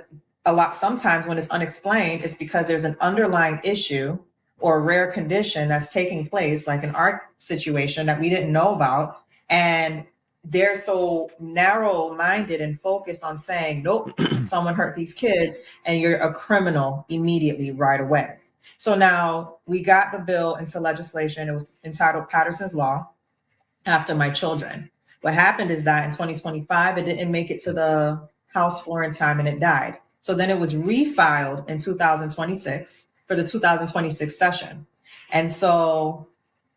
sometimes when it's unexplained, it's because there's an underlying issue or a rare condition that's taking place, like in our situation that we didn't know about. And they're so narrow-minded and focused on saying, nope, someone hurt these kids and you're a criminal immediately right away. So now we got the bill into legislation. It was entitled Patterson's Law, after my children. What happened is that in 2025, it didn't make it to the House floor in time and it died. So then it was refiled in 2026 for the 2026 session. And so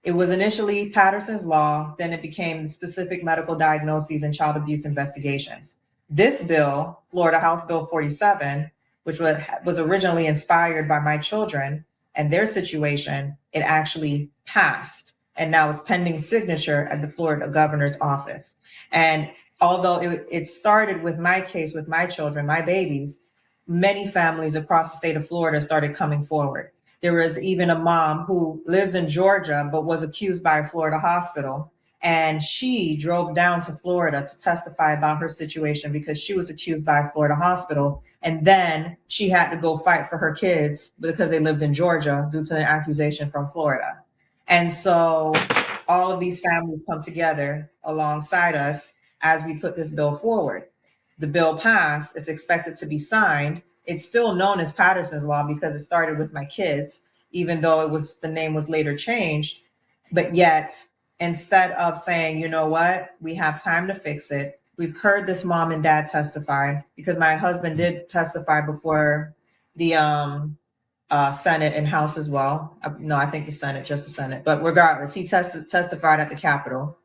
it was initially Patterson's Law, then it became specific medical diagnoses and child abuse investigations. This bill, Florida House Bill 47, which was originally inspired by my children and their situation, it actually passed. And now it's pending signature at the Florida governor's office. And although it started with my case, with my children, my babies, many families across the state of Florida started coming forward. There was even a mom who lives in Georgia, but was accused by a Florida hospital. And she drove down to Florida to testify about her situation because she was accused by a Florida hospital. And then she had to go fight for her kids because they lived in Georgia due to an accusation from Florida. And so all of these families come together alongside us as we put this bill forward. The bill passed, it's expected to be signed. It's still known as Patterson's Law because it started with my kids, even though the name was later changed. But yet, instead of saying, you know what, we have time to fix it, we've heard this mom and dad testify, because my husband did testify before the Senate and House as well. No, I think the Senate, just the Senate. But regardless, he testified at the Capitol.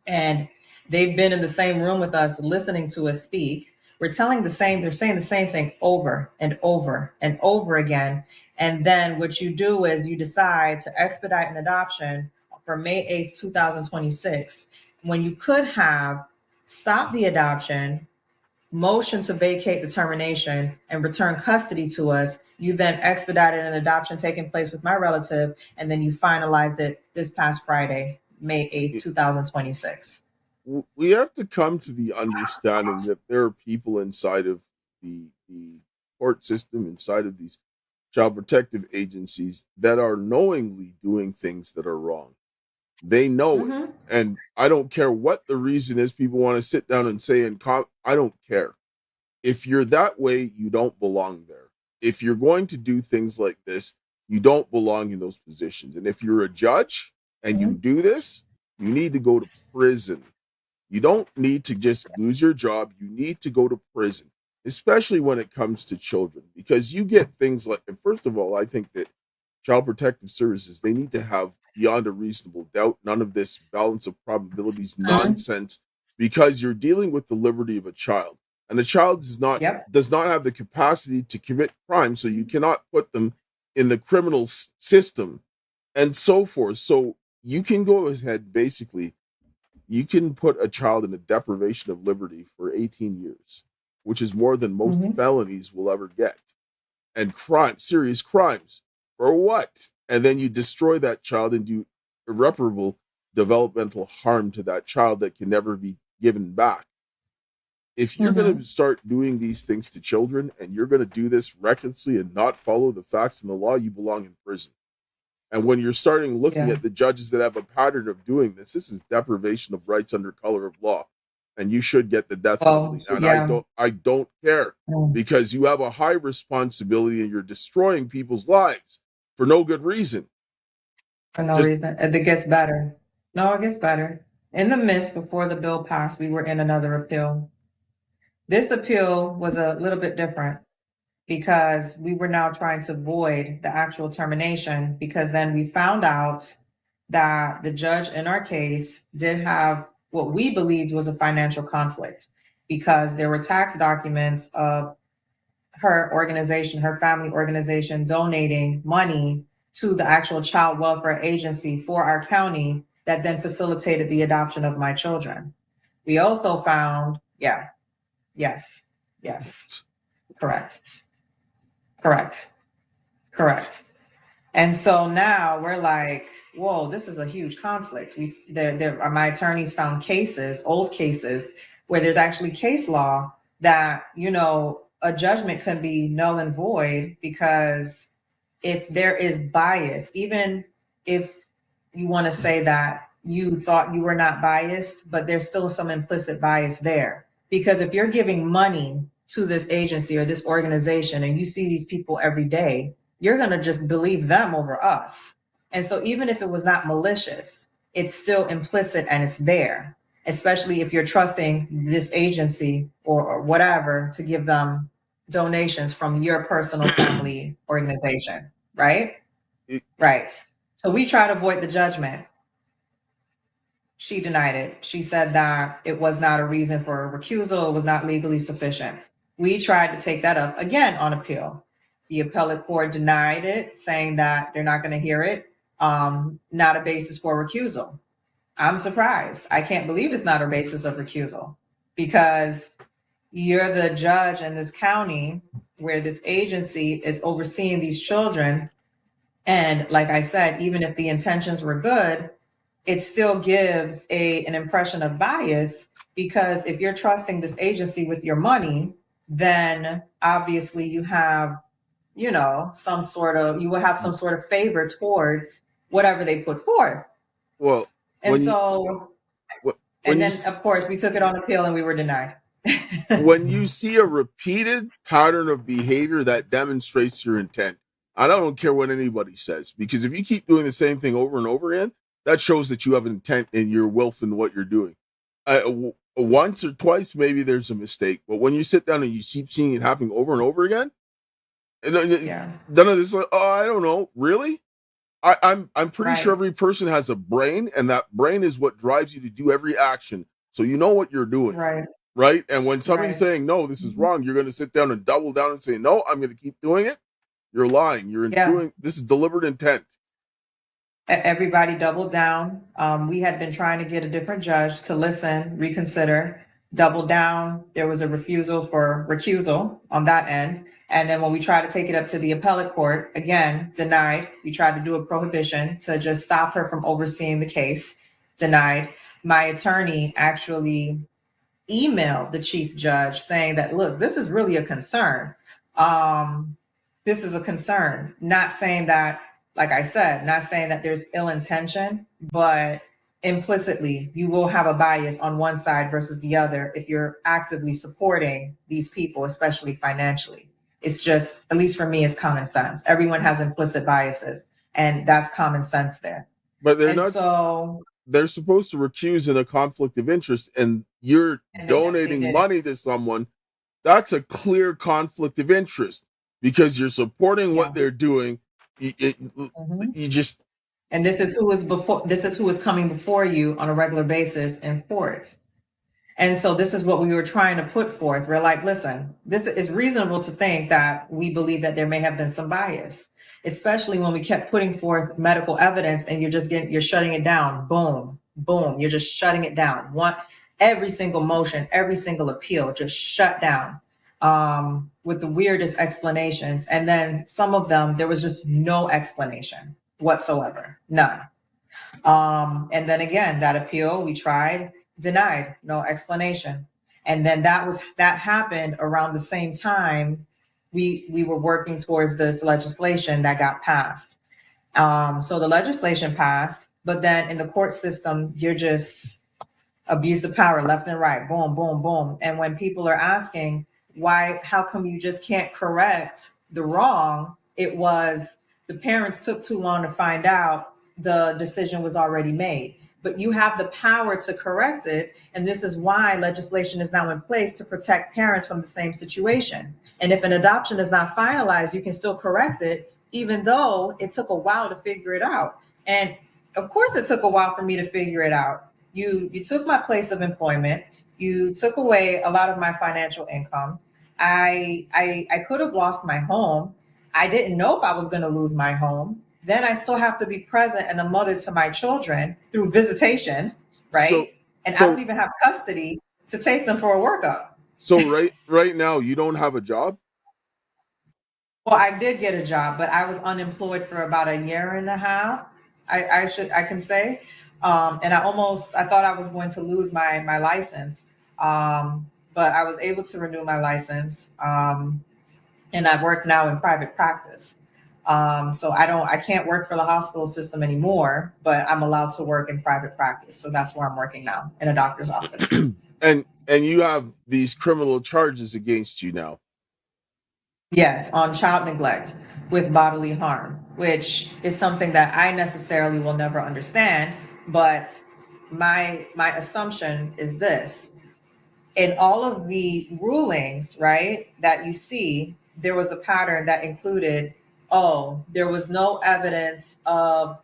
And they've been in the same room with us, listening to us speak. They're saying the same thing over and over and over again. And then what you do is you decide to expedite an adoption for May 8th, 2026, when you could have stopped the adoption, motion to vacate the termination, and return custody to us. You then expedited an adoption taking place with my relative, and then you finalized it this past Friday, May 8th, 2026. We have to come to the understanding that there are people inside of the court system, inside of these child protective agencies, that are knowingly doing things that are wrong. They know it. And I don't care what the reason is. People want to sit down and say, I don't care. If you're that way, you don't belong there. If you're going to do things like this, you don't belong in those positions. And if you're a judge and you do this, you need to go to prison. You don't need to just lose your job. You need to go to prison, especially when it comes to children, because you get things like, and first of all, I think that Child Protective Services, they need to have beyond a reasonable doubt, none of this balance of probabilities nonsense, because you're dealing with the liberty of a child. And the child does not have the capacity to commit crime, so you cannot put them in the criminal system and so forth. So you can go ahead, basically, you can put a child in a deprivation of liberty for 18 years, which is more than most felonies will ever get. And serious crimes. For what? And then you destroy that child and do irreparable developmental harm to that child that can never be given back. If you're going to start doing these things to children, and you're going to do this recklessly and not follow the facts and the law, you belong in prison. And when you're starting looking at the judges that have a pattern of doing this is deprivation of rights under color of law. And you should get the death penalty. And I don't care, because you have a high responsibility and you're destroying people's lives for no good reason. For no reason. It gets better. No, it gets better. In the midst, before the bill passed, we were in another appeal. This appeal was a little bit different, because we were now trying to void the actual termination, because then we found out that the judge in our case did have what we believed was a financial conflict, because there were tax documents of her organization, her family organization, donating money to the actual child welfare agency for our county that then facilitated the adoption of my children. We also found, yes, correct. And so now we're like, whoa, this is a huge conflict. My attorneys found cases, old cases, where there's actually case law that, a judgment can be null and void because if there is bias, even if you want to say that you thought you were not biased, but there's still some implicit bias there. Because if you're giving money to this agency or this organization and you see these people every day, you're going to just believe them over us. And so even if it was not malicious, it's still implicit and it's there, especially if you're trusting this agency or whatever to give them donations from your personal family organization, right? Right. So we try to avoid the judgment. She denied it. She said that it was not a reason for a recusal. It was not legally sufficient. We tried to take that up again on appeal. The appellate court denied it, saying that they're not going to hear it, not a basis for recusal. I'm surprised. I can't believe it's not a basis of recusal because you're the judge in this county where this agency is overseeing these children. And like I said, even if the intentions were good, it still gives an impression of bias because if you're trusting this agency with your money, then obviously you have, you will have some sort of favor towards whatever they put forth. Well, and then of course we took it on appeal and we were denied. When you see a repeated pattern of behavior that demonstrates your intent, I don't care what anybody says, because if you keep doing the same thing over and over again, that shows that you have intent and you're willful what you're doing. Once or twice, maybe there's a mistake, but when you sit down and you keep seeing it happening over and over again, and then it's like, oh, I don't know, really? I'm pretty sure every person has a brain, and that brain is what drives you to do every action. So you know what you're doing, right? And when somebody's saying no, this is wrong, you're going to sit down and double down and say no, I'm going to keep doing it. You're lying. You're doing this is deliberate intent. Everybody doubled down. We had been trying to get a different judge to listen, reconsider, double down. There was a refusal for recusal on that end. And then when we tried to take it up to the appellate court, again, denied. We tried to do a prohibition to just stop her from overseeing the case, denied. My attorney actually emailed the chief judge saying that, look, this is really a concern. This is a concern, not saying that, like I said, not saying that there's ill intention, but implicitly you will have a bias on one side versus the other if you're actively supporting these people, especially financially. It's just, at least for me, it's common sense. Everyone has implicit biases, and that's common sense there. But they're supposed to recuse in a conflict of interest, and you're donating money to someone. That's a clear conflict of interest because you're supporting what they're doing. You just, and this is who is coming before you on a regular basis in court. And so this is what we were trying to put forth. We're like, listen, this is reasonable to think that we believe that there may have been some bias, especially when we kept putting forth medical evidence and you're shutting it down. Boom, boom. You're just shutting it down. Every single motion, every single appeal, just shut down with the weirdest explanations. And then some of them, there was just no explanation whatsoever, none. And then again, that appeal we tried, denied, no explanation. And then that happened around the same time we were working towards this legislation that got passed. So the legislation passed, but then in the court system, you're just abuse of power left and right, boom, boom, boom. And when people are asking how come you just can't correct the wrong? It was the parents took too long to find out the decision was already made. But you have the power to correct it. And this is why legislation is now in place to protect parents from the same situation. And if an adoption is not finalized, you can still correct it, even though it took a while to figure it out. And of course, it took a while for me to figure it out. You took my place of employment. You took away a lot of my financial income. I could have lost my home. I didn't know if I was going to lose my home. then I still have to be present and a mother to my children through visitation, right? So, And I so, don't even have custody to take them for a workup. so right now you don't have a job? Well, I did get a job, but I was unemployed for about a year and a half. I can say, and I thought I was going to lose my license, but I was able to renew my license, and I work now in private practice. So I can't work for the hospital system anymore, but I'm allowed to work in private practice. So that's where I'm working now, in a doctor's office. And you have these criminal charges against you now. Yes, on child neglect with bodily harm, which is something that I necessarily will never understand. But my assumption is this: in all of the rulings, right, that you see, there was a pattern that included, oh, there was no evidence of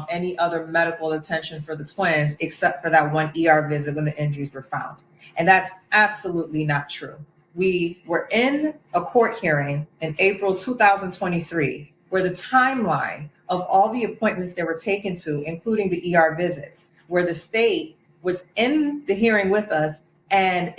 any other medical attention for the twins except for that one ER visit when the injuries were found. And that's absolutely not true. We were in a court hearing in April 2023 where the timeline of all the appointments they were taken to, including the ER visits, where the state was in the hearing with us, and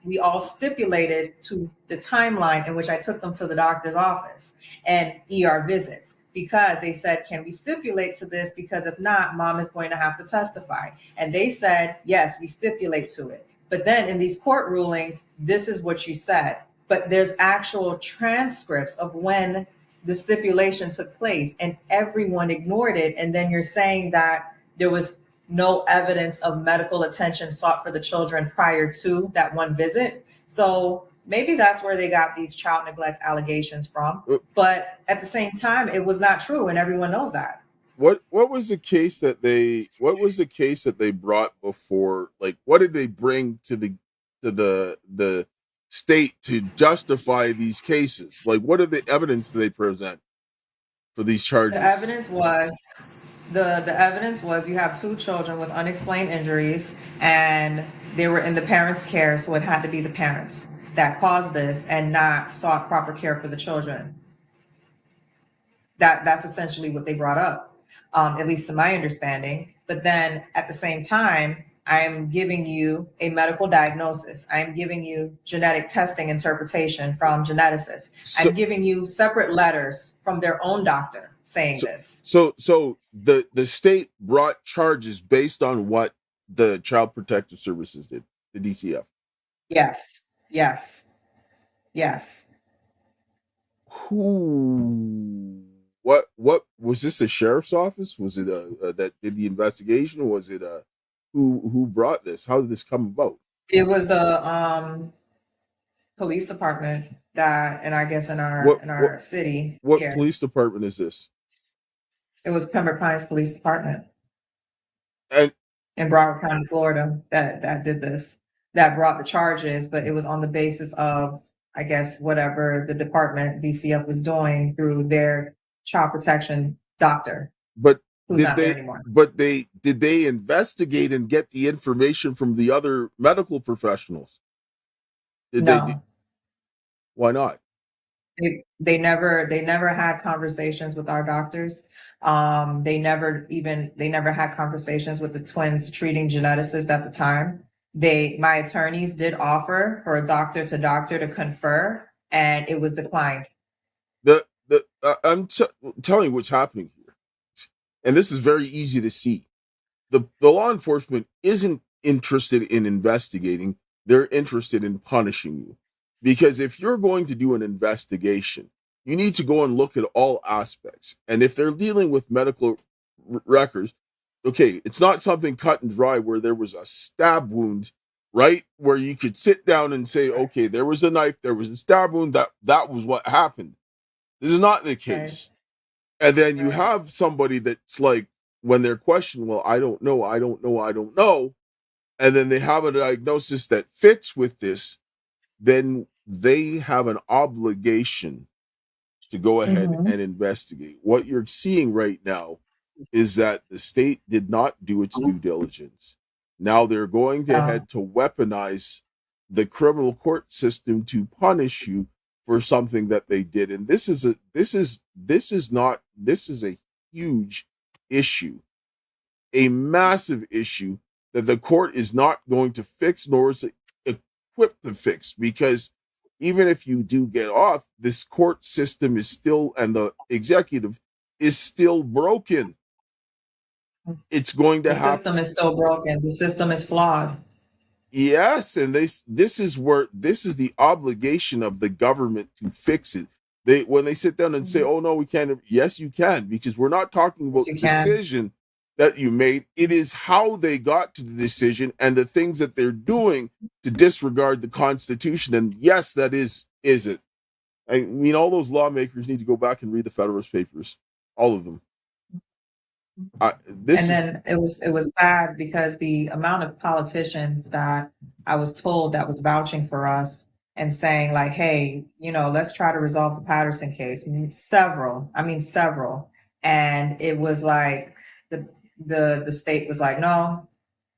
we all stipulated to the timeline in which I took them to the doctor's office and ER visits, because they said, can we stipulate to this? Because if not, mom is going to have to testify. And they said, yes, we stipulate to it. But then in these court rulings, this is what you said. But there's actual transcripts of when the stipulation took place, and everyone ignored it. And then you're saying that there was no evidence of medical attention sought for the children prior to that one visit. So maybe that's where they got these child neglect allegations from. But at the same time, it was not true, and everyone knows that. What was the case that they brought before? Like, what did they bring to the state to justify these cases? Like, what are the evidence that they present for these charges? The evidence was you have two children with unexplained injuries, and they were in the parents' care, so it had to be the parents that caused this and not sought proper care for the children. That's essentially what they brought up, at least to my understanding. But then at the same time, I'm giving you a medical diagnosis. I'm giving you genetic testing interpretation from geneticists. I'm giving you separate letters from their own doctor saying this. So the state brought charges based on what the Child Protective Services did, the DCF. Yes. What was this, a sheriff's office? Was it that did the investigation, or was it who brought this? How did this come about? It was the police department that, and I guess in our city. What here. Police department is this? It was Pembroke Pines Police Department And in Broward County, Florida, that did this, that brought the charges, but it was on the basis of, I guess, whatever the department DCF was doing through their child protection doctor. But who's not there anymore. But did they investigate and get the information from the other medical professionals? No. Why not? They never had conversations with our doctors. They never had conversations with the twins treating geneticists at the time. My attorneys did offer for a doctor to confer, and it was declined. I'm telling you what's happening here, and this is very easy to see. The law enforcement isn't interested in investigating; they're interested in punishing you. Because if you're going to do an investigation, you need to go and look at all aspects. And if they're dealing with medical records, okay, it's not something cut and dry where there was a stab wound, right? Where you could sit down and say, okay, there was a knife, there was a stab wound, that was what happened. This is not the case. Right. And then you have somebody that's like, when they're questioned, well, I don't know. And then they have a diagnosis that fits with this. Then they have an obligation to go ahead and investigate. What you're seeing right now is that the state did not do its due diligence. Now they're going to head to weaponize the criminal court system to punish you for something that they did. And this is a huge issue, a massive issue that the court is not going to fix, nor is it equipped to fix, because even if you do get off, this court system is still, and the executive is still broken. It's going to The have system is still broken. The system is flawed. Yes, and this is the obligation of the government to fix it. When they sit down and say, "Oh no, we can't." Yes, you can, because we're not talking about Yes, you the can. decision that you made. It is how they got to the decision and the things that they're doing to disregard the Constitution. And yes, that is it. I mean, all those lawmakers need to go back and read the Federalist Papers, all of them. Then it was sad because the amount of politicians that I was told that was vouching for us and saying like, hey, let's try to resolve the Patterson case. Several. And it was like the state was like, no,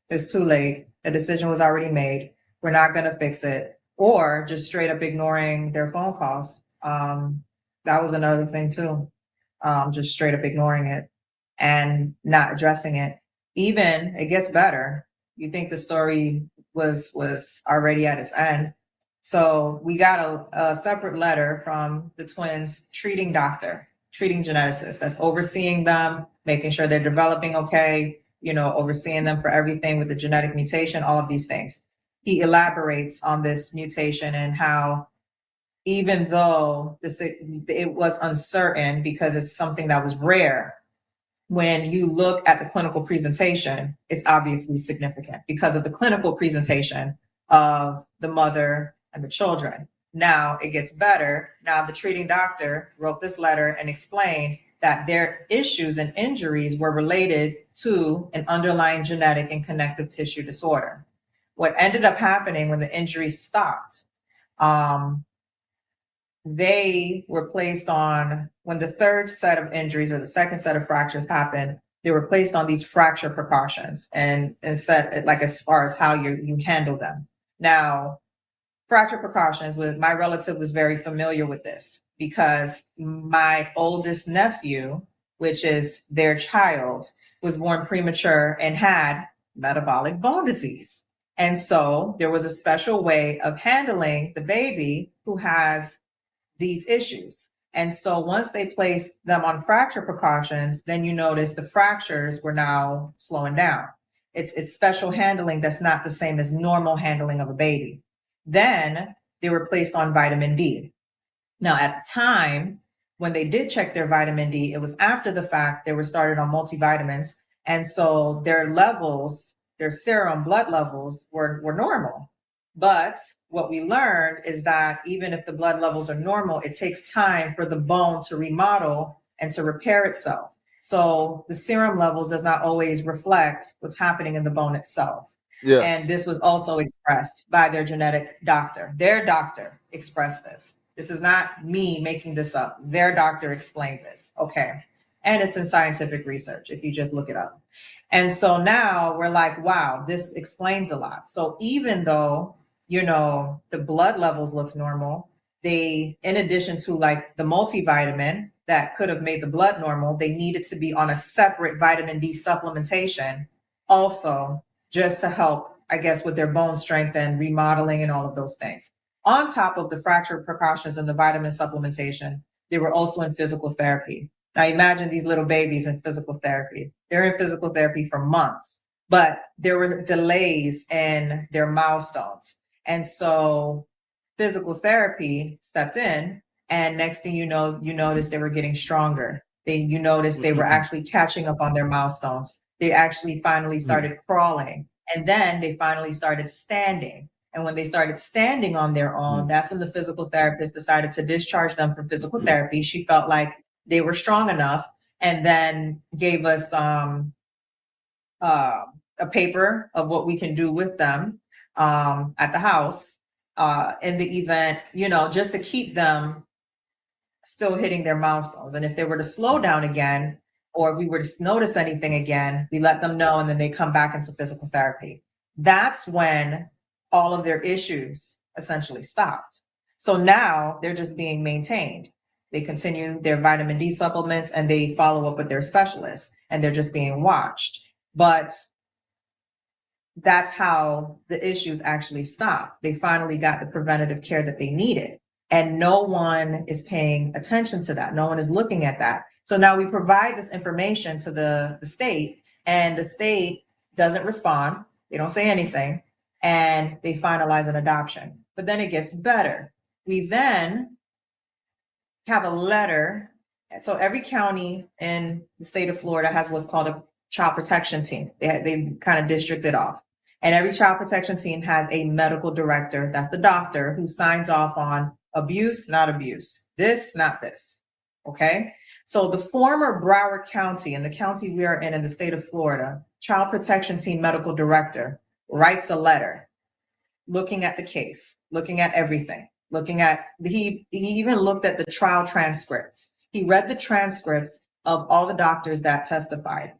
it's too late. The decision was already made. We're not going to fix it. Or just straight up ignoring their phone calls. That was another thing too. Just straight up ignoring it and not addressing it. Even it gets better. You think the story was already at its end. So we got a separate letter from the twins' treating geneticist that's overseeing them, making sure they're developing okay, overseeing them for everything with the genetic mutation, all of these things. He elaborates on this mutation and how even though it was uncertain because it's something that was rare, when you look at the clinical presentation, it's obviously significant because of the clinical presentation of the mother and the children. Now it gets better. Now the treating doctor wrote this letter and explained that their issues and injuries were related to an underlying genetic and connective tissue disorder. What ended up happening when the injuries stopped, they were placed on, when the third set of injuries or the second set of fractures happened, they were placed on these fracture precautions and said, like, as far as how you handle them. Now, fracture precautions, my relative was very familiar with this because my oldest nephew, which is their child, was born premature and had metabolic bone disease. And so there was a special way of handling the baby who has these issues. And so once they placed them on fracture precautions, then you notice the fractures were now slowing down. It's special handling that's not the same as normal handling of a baby. Then they were placed on vitamin D. Now, at the time when they did check their vitamin D, it was after the fact they were started on multivitamins. And so their levels, their serum blood levels were normal. But what we learned is that even if the blood levels are normal, it takes time for the bone to remodel and to repair itself. So the serum levels does not always reflect what's happening in the bone itself. Yes. And this was also expressed by their genetic doctor. Their doctor expressed this. This is not me making this up. Their doctor explained this. Okay. And it's in scientific research if you just look it up. And so now we're like, wow, this explains a lot. So even though, the blood levels looked normal, they, in addition to like the multivitamin that could have made the blood normal, they needed to be on a separate vitamin D supplementation also, just to help, I guess, with their bone strength and remodeling and all of those things. On top of the fracture precautions and the vitamin supplementation, they were also in physical therapy. Now imagine these little babies in physical therapy. They're in physical therapy for months, but there were delays in their milestones. And so physical therapy stepped in, and next thing you know, you notice they were getting stronger. You notice they were actually catching up on their milestones. They actually finally started crawling, and then they finally started standing. And when they started standing on their own, that's when the physical therapist decided to discharge them from physical therapy. She felt like they were strong enough, and then gave us a paper of what we can do with them at the house in the event, just to keep them still hitting their milestones. And if they were to slow down again, or if we were to notice anything again, we let them know, and then they come back into physical therapy. That's when all of their issues essentially stopped. So now they're just being maintained. They continue their vitamin D supplements and they follow up with their specialists, and they're just being watched. But that's how the issues actually stopped. They finally got the preventative care that they needed. And no one is paying attention to that. No one is looking at that. So now we provide this information to the state, and the state doesn't respond. They don't say anything, and they finalize an adoption. But then it gets better. We then have a letter. So every county in the state of Florida has what's called a child protection team. They kind of district it off. And every child protection team has a medical director. That's the doctor who signs off on abuse, not abuse, this, not this. Okay. So the former Broward County, and the county we are in the state of Florida, child protection team medical director writes a letter looking at the case, looking at everything, looking at, he even looked at the trial transcripts. He read the transcripts of all the doctors that testified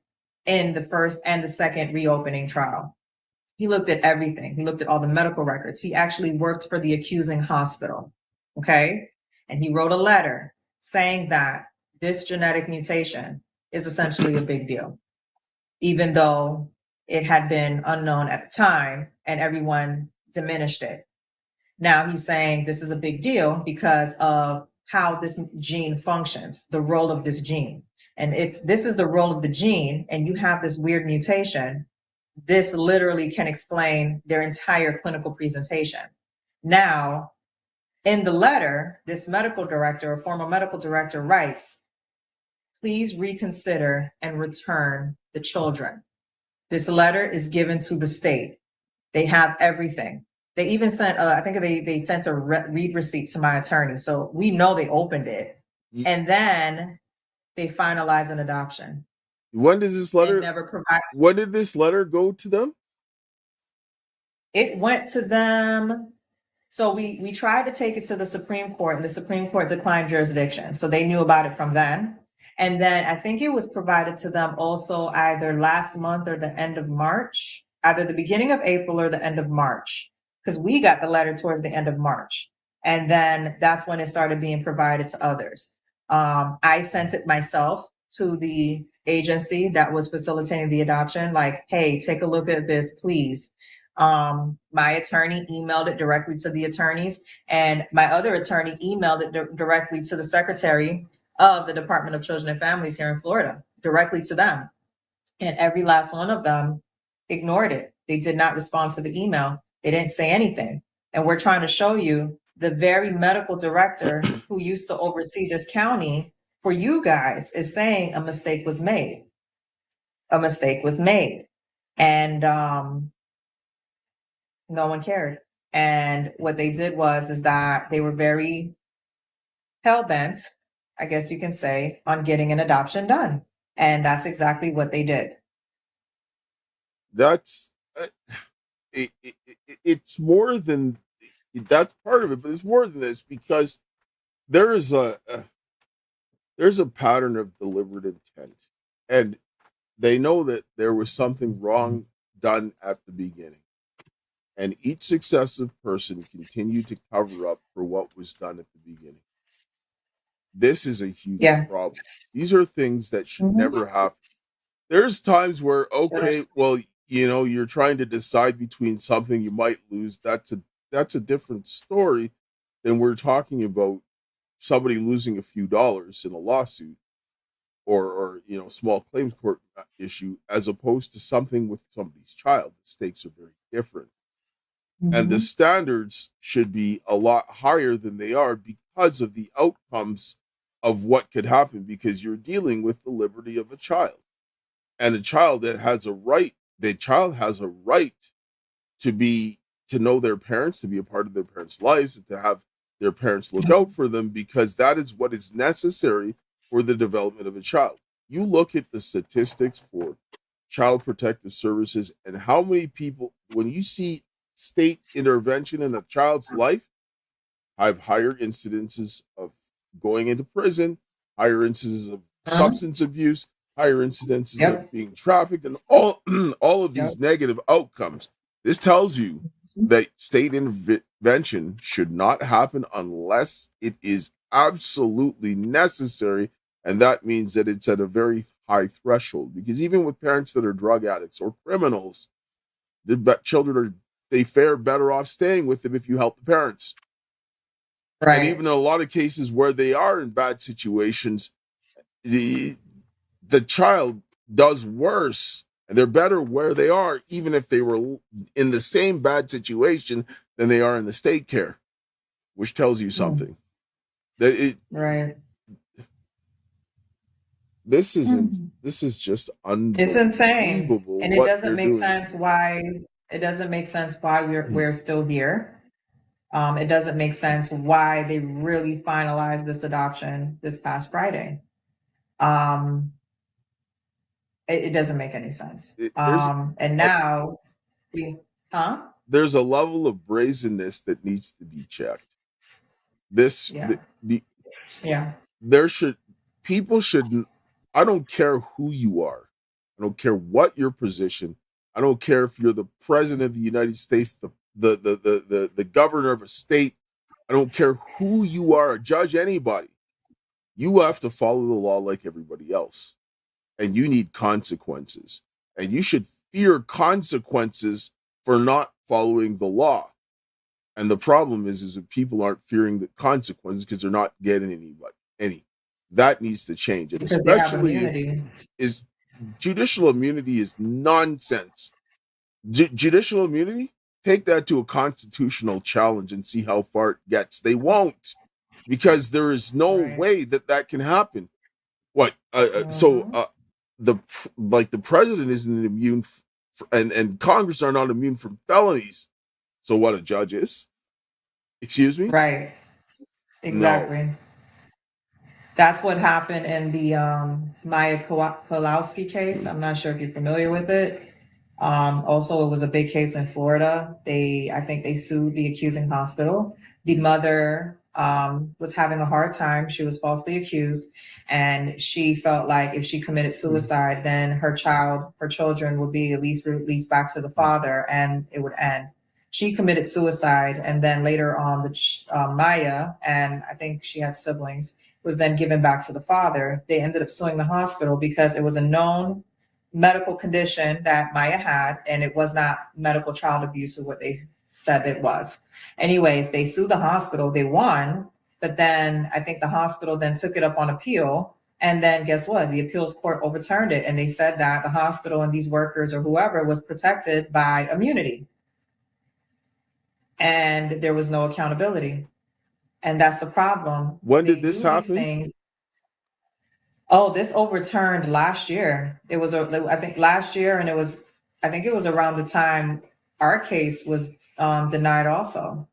in the first and the second reopening trial. He looked at everything. He looked at all the medical records. He actually worked for the accusing hospital. Okay. And he wrote a letter saying that this genetic mutation is essentially a big deal, even though it had been unknown at the time and everyone diminished it. Now he's saying this is a big deal because of how this gene functions, the role of this gene. And if this is the role of the gene and you have this weird mutation, this literally can explain their entire clinical presentation. Now, in the letter, this medical director, or former medical director, writes, please reconsider and return the children. This letter is given to the state. They have everything. They even sent, I think they sent a read receipt to my attorney. So we know they opened it. And then they finalize an adoption. When does this letter, never provides. When did this letter go to them? It went to them. So we tried to take it to the Supreme Court, and the Supreme Court declined jurisdiction. So they knew about it from then. And then I think it was provided to them also either last month or the end of March, either the beginning of April or the end of March, because we got the letter towards the end of March. And then that's when it started being provided to others. I sent it myself to the agency that was facilitating the adoption, like, hey, take a look at this, please. My attorney emailed it directly to the attorneys, and my other attorney emailed it directly to the secretary of the Department of Children and Families here in Florida, directly to them. And every last one of them ignored it. They did not respond to the email. They didn't say anything. And we're trying to show you the very medical director who used to oversee this county for you guys is saying a mistake was made. A mistake was made. And no one cared. And what they did is that they were very hell-bent, I guess you can say, on getting an adoption done. And that's exactly what they did. That's it's more than that's part of it, but it's more than this, because there's a pattern of deliberate intent, and they know that there was something wrong done at the beginning, and each successive person continued to cover up for what was done at the beginning. This is a huge problem. These are things that should never happen. There's times where, okay, well, you're trying to decide between something you might lose. That's a different story than we're talking about somebody losing a few dollars in a lawsuit or small claims court issue, as opposed to something with somebody's child. The stakes are very different. And the standards should be a lot higher than they are because of the outcomes of what could happen, because you're dealing with the liberty of a child. And a child that has a right, the child has a right to know their parents, to be a part of their parents' lives, and to have their parents look out for them, because that is what is necessary for the development of a child. You look at the statistics for child protective services and how many people, when you see state intervention in a child's life, have higher incidences of going into prison, higher incidences of substance abuse, higher incidences of being trafficked, and all of these negative outcomes. This tells you that state intervention should not happen unless it is absolutely necessary. And that means that it's at a very high threshold, because even with parents that are drug addicts or criminals, they fare better off staying with them if you help the parents. Right. And even in a lot of cases where they are in bad situations, the child does worse, and they're better where they are, even if they were in the same bad situation than they are in the state care, which tells you something. Right. This is just unbelievable. It's insane, and it doesn't make doing. sense why. It doesn't make sense why we're still here. It doesn't make sense why they really finalized this adoption this past Friday. It doesn't make any sense. And now there's a level of brazenness that needs to be checked. People shouldn't. I don't care who you are. I don't care what your position. I don't care if you're the president of the United States, the governor of a state. I don't care who you are, judge anybody. You have to follow the law like everybody else. And you need consequences. And you should fear consequences for not following the law. And the problem is that people aren't fearing the consequences because they're not getting any. That needs to change. And especially is judicial immunity is nonsense. Judicial immunity, take that to a constitutional challenge and see how far it gets. They won't, because there is no way that can happen. The president isn't immune, and Congress are not immune from felonies. So what a judge is? Excuse me? Right. Exactly. No. That's what happened in the Maya Kowalski case. I'm not sure if you're familiar with it. Also, it was a big case in Florida. I think they sued the accusing hospital. The mother was having a hard time. She was falsely accused, and she felt like if she committed suicide, then her children would be at least released back to the father, and it would end. She committed suicide, and then later on, Maya, and I think she had siblings, was then given back to the father. They ended up suing the hospital because it was a known medical condition that Maya had, and it was not medical child abuse, or what they said it was. Anyways, they sued the hospital. They won, but then I think the hospital then took it up on appeal. And then guess what? The appeals court overturned it, and they said that the hospital and these workers or whoever was protected by immunity. And there was no accountability. And that's the problem. When did this happen? Oh, this overturned last year. It was, I think, last year, and I think it was around the time our case was denied also,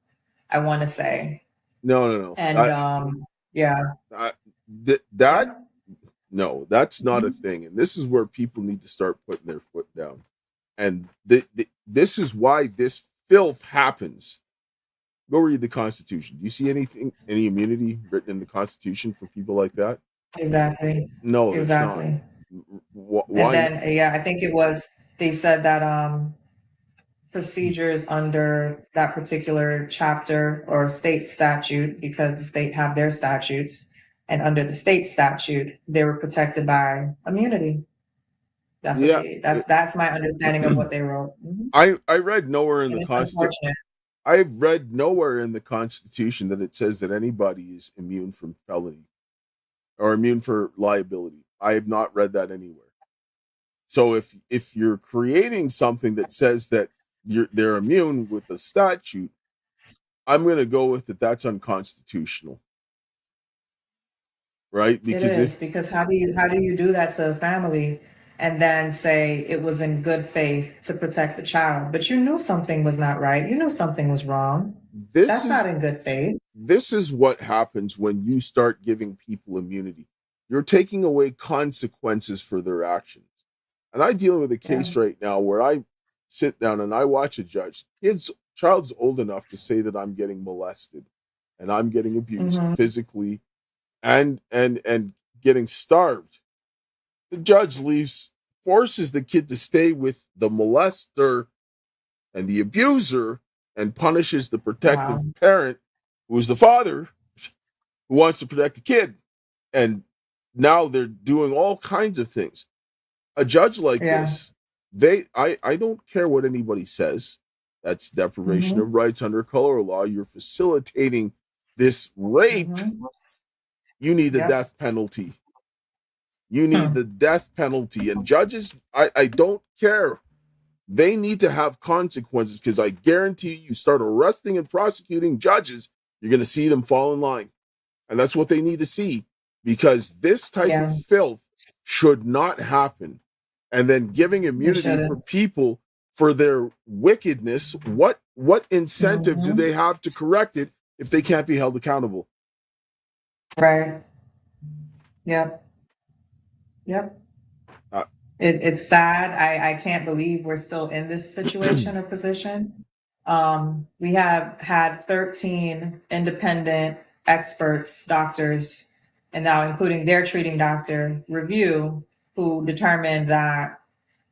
I want to say. No. And no, that's not a thing. And this is where people need to start putting their foot down. And this is why this filth happens. Go read the Constitution. Do you see any immunity written in the Constitution for people like that? Exactly. No, exactly. Why? And then, I think it was, they said that procedures under that particular chapter or state statute, because the state have their statutes, and under the state statute, they were protected by immunity. That's what that's my understanding of what they wrote. Mm-hmm. I read nowhere in the Constitution. I've read nowhere in the Constitution that it says that anybody is immune from felony or immune for liability. I have not read that anywhere. So if you're creating something that says that they're immune with a statute, I'm going to go with that's unconstitutional. Right? Because how do you do that to a family and then say it was in good faith to protect the child, but you knew something was not right, you knew something was wrong? That's not in good faith. This is what happens when you start giving people immunity. You're taking away consequences for their actions. And I deal with a case right now where I sit down and I watch a judge. Child's old enough to say that I'm getting molested and I'm getting abused physically and getting starved. The judge forces the kid to stay with the molester and the abuser, and punishes the protective parent, who is the father, who wants to protect the kid. And now they're doing all kinds of things. A judge like this, I don't care what anybody says. That's deprivation of rights under color law. You're facilitating this rape. You need the death penalty. You need the death penalty. And judges, I don't care. They need to have consequences, because I guarantee you start arresting and prosecuting judges, you're going to see them fall in line. And that's what they need to see, because this type of filth should not happen. And then giving immunity for people for their wickedness, what incentive do they have to correct it if they can't be held accountable? Right. Yep. It's sad. I can't believe we're still in this situation or position. We have had 13 independent experts, doctors, and now including their treating doctor review, who determined that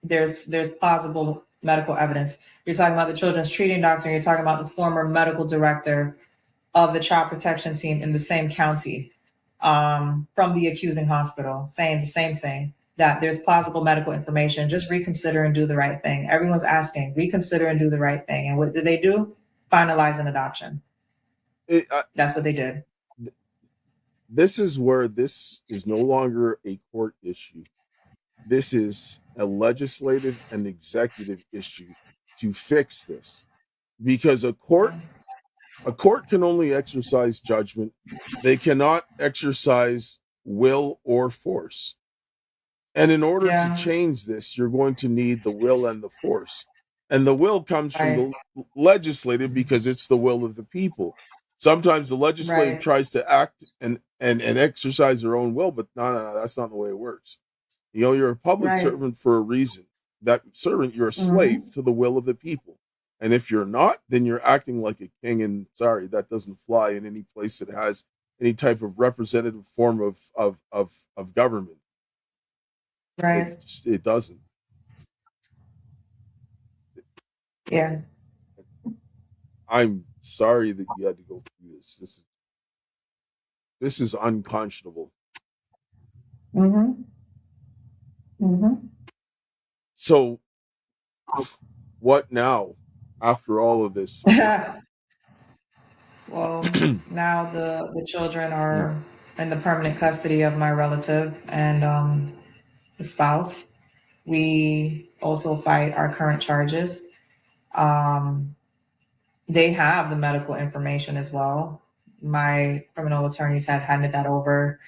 there's plausible medical evidence. You're talking about the children's treating doctor, you're talking about the former medical director of the child protection team in the same county, from the accusing hospital, saying the same thing, that there's plausible medical information. Just reconsider and do the right thing. Everyone's asking, reconsider and do the right thing. And what did they do? Finalize an adoption. That's what they did. This is where this is no longer a court issue. This is a legislative and executive issue to fix this, because a court can only exercise judgment. They cannot exercise will or force. And in order to change this, you're going to need the will and the force. And the will comes from the legislative, because it's the will of the people. Sometimes the legislative tries to act and exercise their own will, but no, that's not the way it works. You know, you're a public servant for a reason. That servant, you're a slave to the will of the people. And if you're not, then you're acting like a king. And sorry, that doesn't fly in any place that has any type of representative form of government. Right. It doesn't. Yeah. I'm sorry that you had to go through this. This is unconscionable. So what now after all of this? Well, now the children are in the permanent custody of my relative and the spouse. We also fight our current charges. They have the medical information as well. My criminal attorneys had handed that over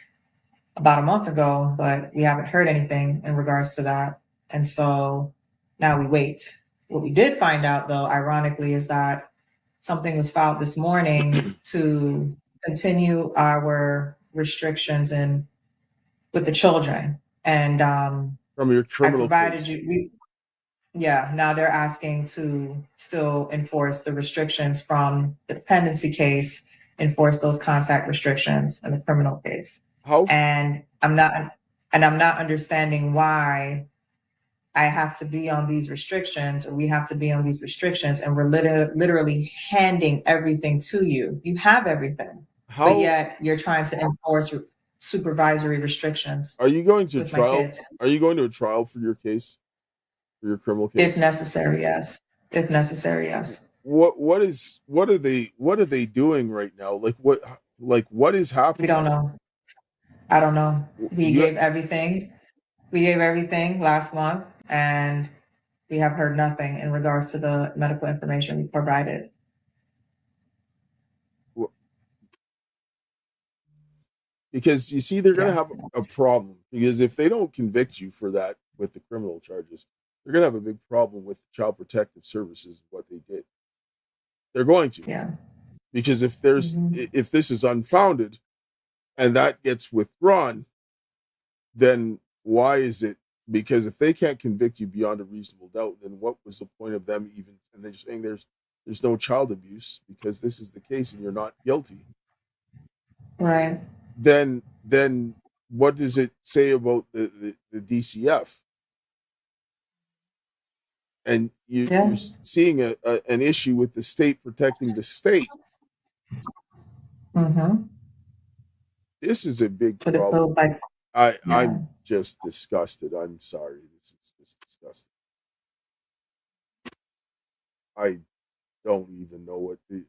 about a month ago, but we haven't heard anything in regards to that. And so now we wait. What we did find out, though, ironically, is that something was filed this morning to continue our restrictions with the children. And from your criminal I provided case. Now they're asking to still enforce the restrictions from the dependency case, enforce those contact restrictions in the criminal case. And I'm not understanding why I have to be on these restrictions, or we have to be on these restrictions, and we're literally handing everything to you. You have everything, but yet you're trying to enforce supervisory restrictions. Are you going to trial? Are you going to a trial for your case, for your criminal case? If necessary, yes. If necessary, yes. What are they doing right now? What is happening? We don't know. I don't know. We gave everything last month, and we have heard nothing in regards to the medical information we provided. Because you see, they're going to have a problem, because if they don't convict you for that with the criminal charges, they're going to have a big problem with Child Protective Services, what they did. They're going to. Yeah. Because if this is unfounded and that gets withdrawn, then why is it? Because if they can't convict you beyond a reasonable doubt, then what was the point of them even? And they're saying there's no child abuse because this is the case and you're not guilty. Right. Then what does it say about the DCF? And you're seeing an issue with the state protecting the state. Mm-hmm. this is a big But it problem. feels like, yeah. I'm just disgusted. I'm sorry. This is just disgusting. I don't even know what the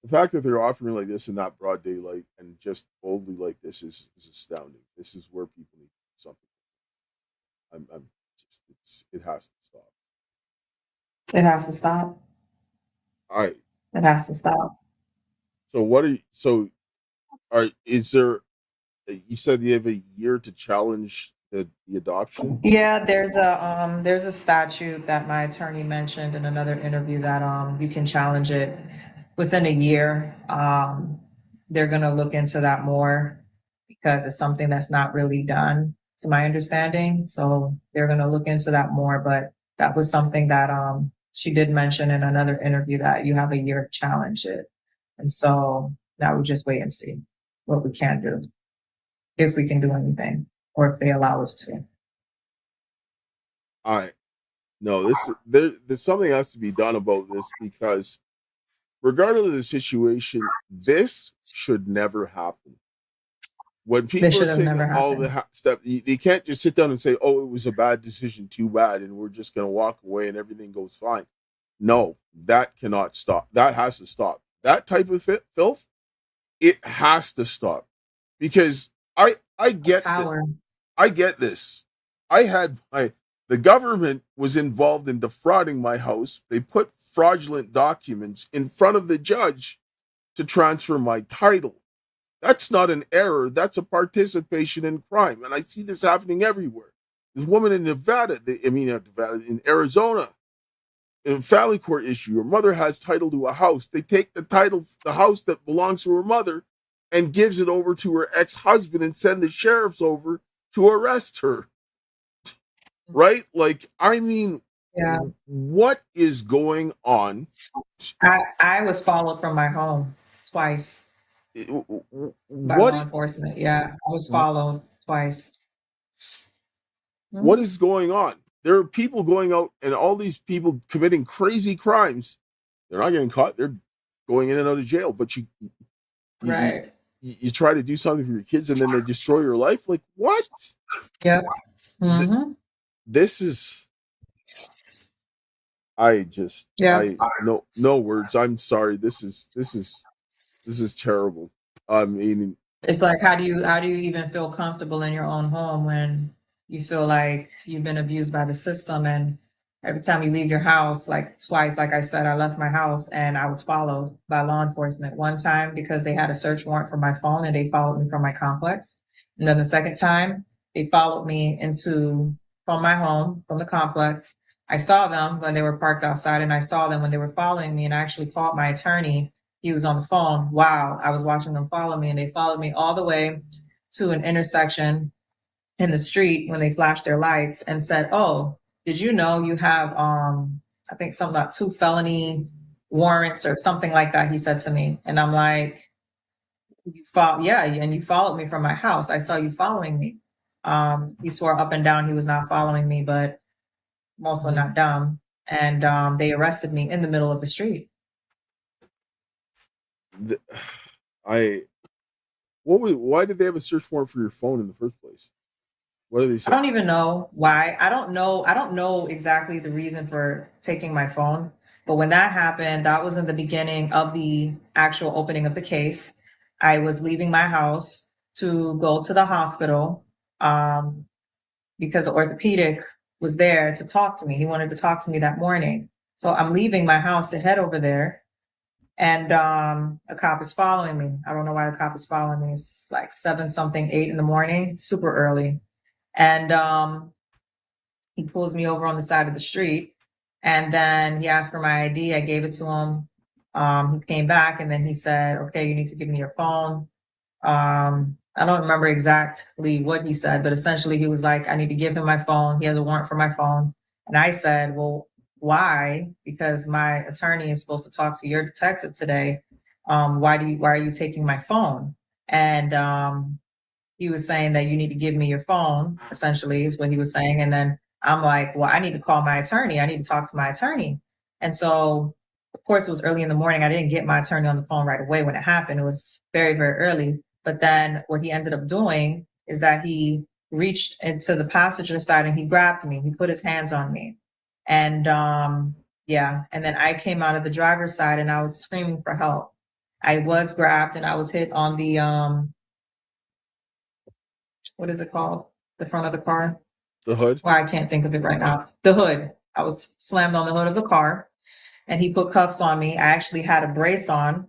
fact that they're offering like this in that broad daylight and just boldly like this is astounding. This is where people need to do something. I'm just it has to stop. It has to stop. It has to stop. So is there, you said you have a year to challenge the adoption? Yeah, there's a statute that my attorney mentioned in another interview that you can challenge it within a year. They're gonna look into that more because it's something that's not really done, to my understanding. So they're gonna look into that more. But that was something that she did mention in another interview, that you have a year to challenge it. And so now we just wait and see what we can do, if we can do anything, or if they allow us to. No, there's something has to be done about this, because regardless of the situation, this should never happen. When people are saying all the stuff, they can't just sit down and say, "Oh, it was a bad decision, too bad," and we're just going to walk away and everything goes fine. No, that cannot stop. That has to stop. That type of filth, it has to stop, because I get I get this. The government was involved in defrauding my house. They put fraudulent documents in front of the judge to transfer my title. That's not an error. That's a participation in crime. And I see this happening everywhere. This woman in in Arizona, in a family court issue, her mother has title to a house. They take the house that belongs to her mother, and gives it over to her ex-husband and send the sheriffs over to arrest her. Right? Like, I mean, yeah. What is going on? I was followed from my home twice by law enforcement. Yeah, I was followed twice. What is going on? There are people going out, and all these people committing crazy crimes. They're not getting caught. They're going in and out of jail. But you try to do something for your kids, and then they destroy your life. Like, what? Yep. This is. No words. I'm sorry. This is terrible. I mean, it's like, how do you even feel comfortable in your own home when you feel like you've been abused by the system? And every time you leave your house, like twice, like I said, I left my house and I was followed by law enforcement. One time because they had a search warrant for my phone and they followed me from my complex. And then the second time they followed me from my home, from the complex. I saw them when they were parked outside, and I saw them when they were following me, and I actually called my attorney. He was on the phone. Wow, I was watching them follow me, and they followed me all the way to an intersection in the street when they flashed their lights and said, "Oh, did you know you have, I think something like 2 felony warrants or something like that," he said to me. And I'm like, and you followed me from my house. I saw you following me. He swore up and down he was not following me, but I'm also not dumb. And they arrested me in the middle of the street. Why did they have a search warrant for your phone in the first place? What did they say? I don't even know why. I don't know exactly the reason for taking my phone. But when that happened, that was in the beginning of the actual opening of the case. I was leaving my house to go to the hospital because the orthopedic was there to talk to me. He wanted to talk to me that morning. So I'm leaving my house to head over there. And a cop is following me. I don't know why the cop is following me. It's like 7-something, 8 in the morning, super early. And he pulls me over on the side of the street. And then he asked for my ID. I gave it to him. He came back and then he said, "Okay, you need to give me your phone." I don't remember exactly what he said, but essentially he was like, "I need to give him my phone. He has a warrant for my phone." And I said, "Well, why?" Because my attorney is supposed to talk to your detective today. Why are you taking my phone? And he was saying that you need to give me your phone, essentially is what he was saying. And then I'm like, "Well, I need to call my attorney. I need to talk to my attorney." And so, of course, it was early in the morning. I didn't get my attorney on the phone right away when it happened. It was very, very early. But then what he ended up doing is that he reached into the passenger side and he grabbed me. He put his hands on me. And yeah, and then I came out of the driver's side and I was screaming for help. I was grabbed and I was hit on the what is it called? The front of the car. The hood? Well, I can't think of it right now. The hood. I was slammed on the hood of the car and he put cuffs on me. I actually had a brace on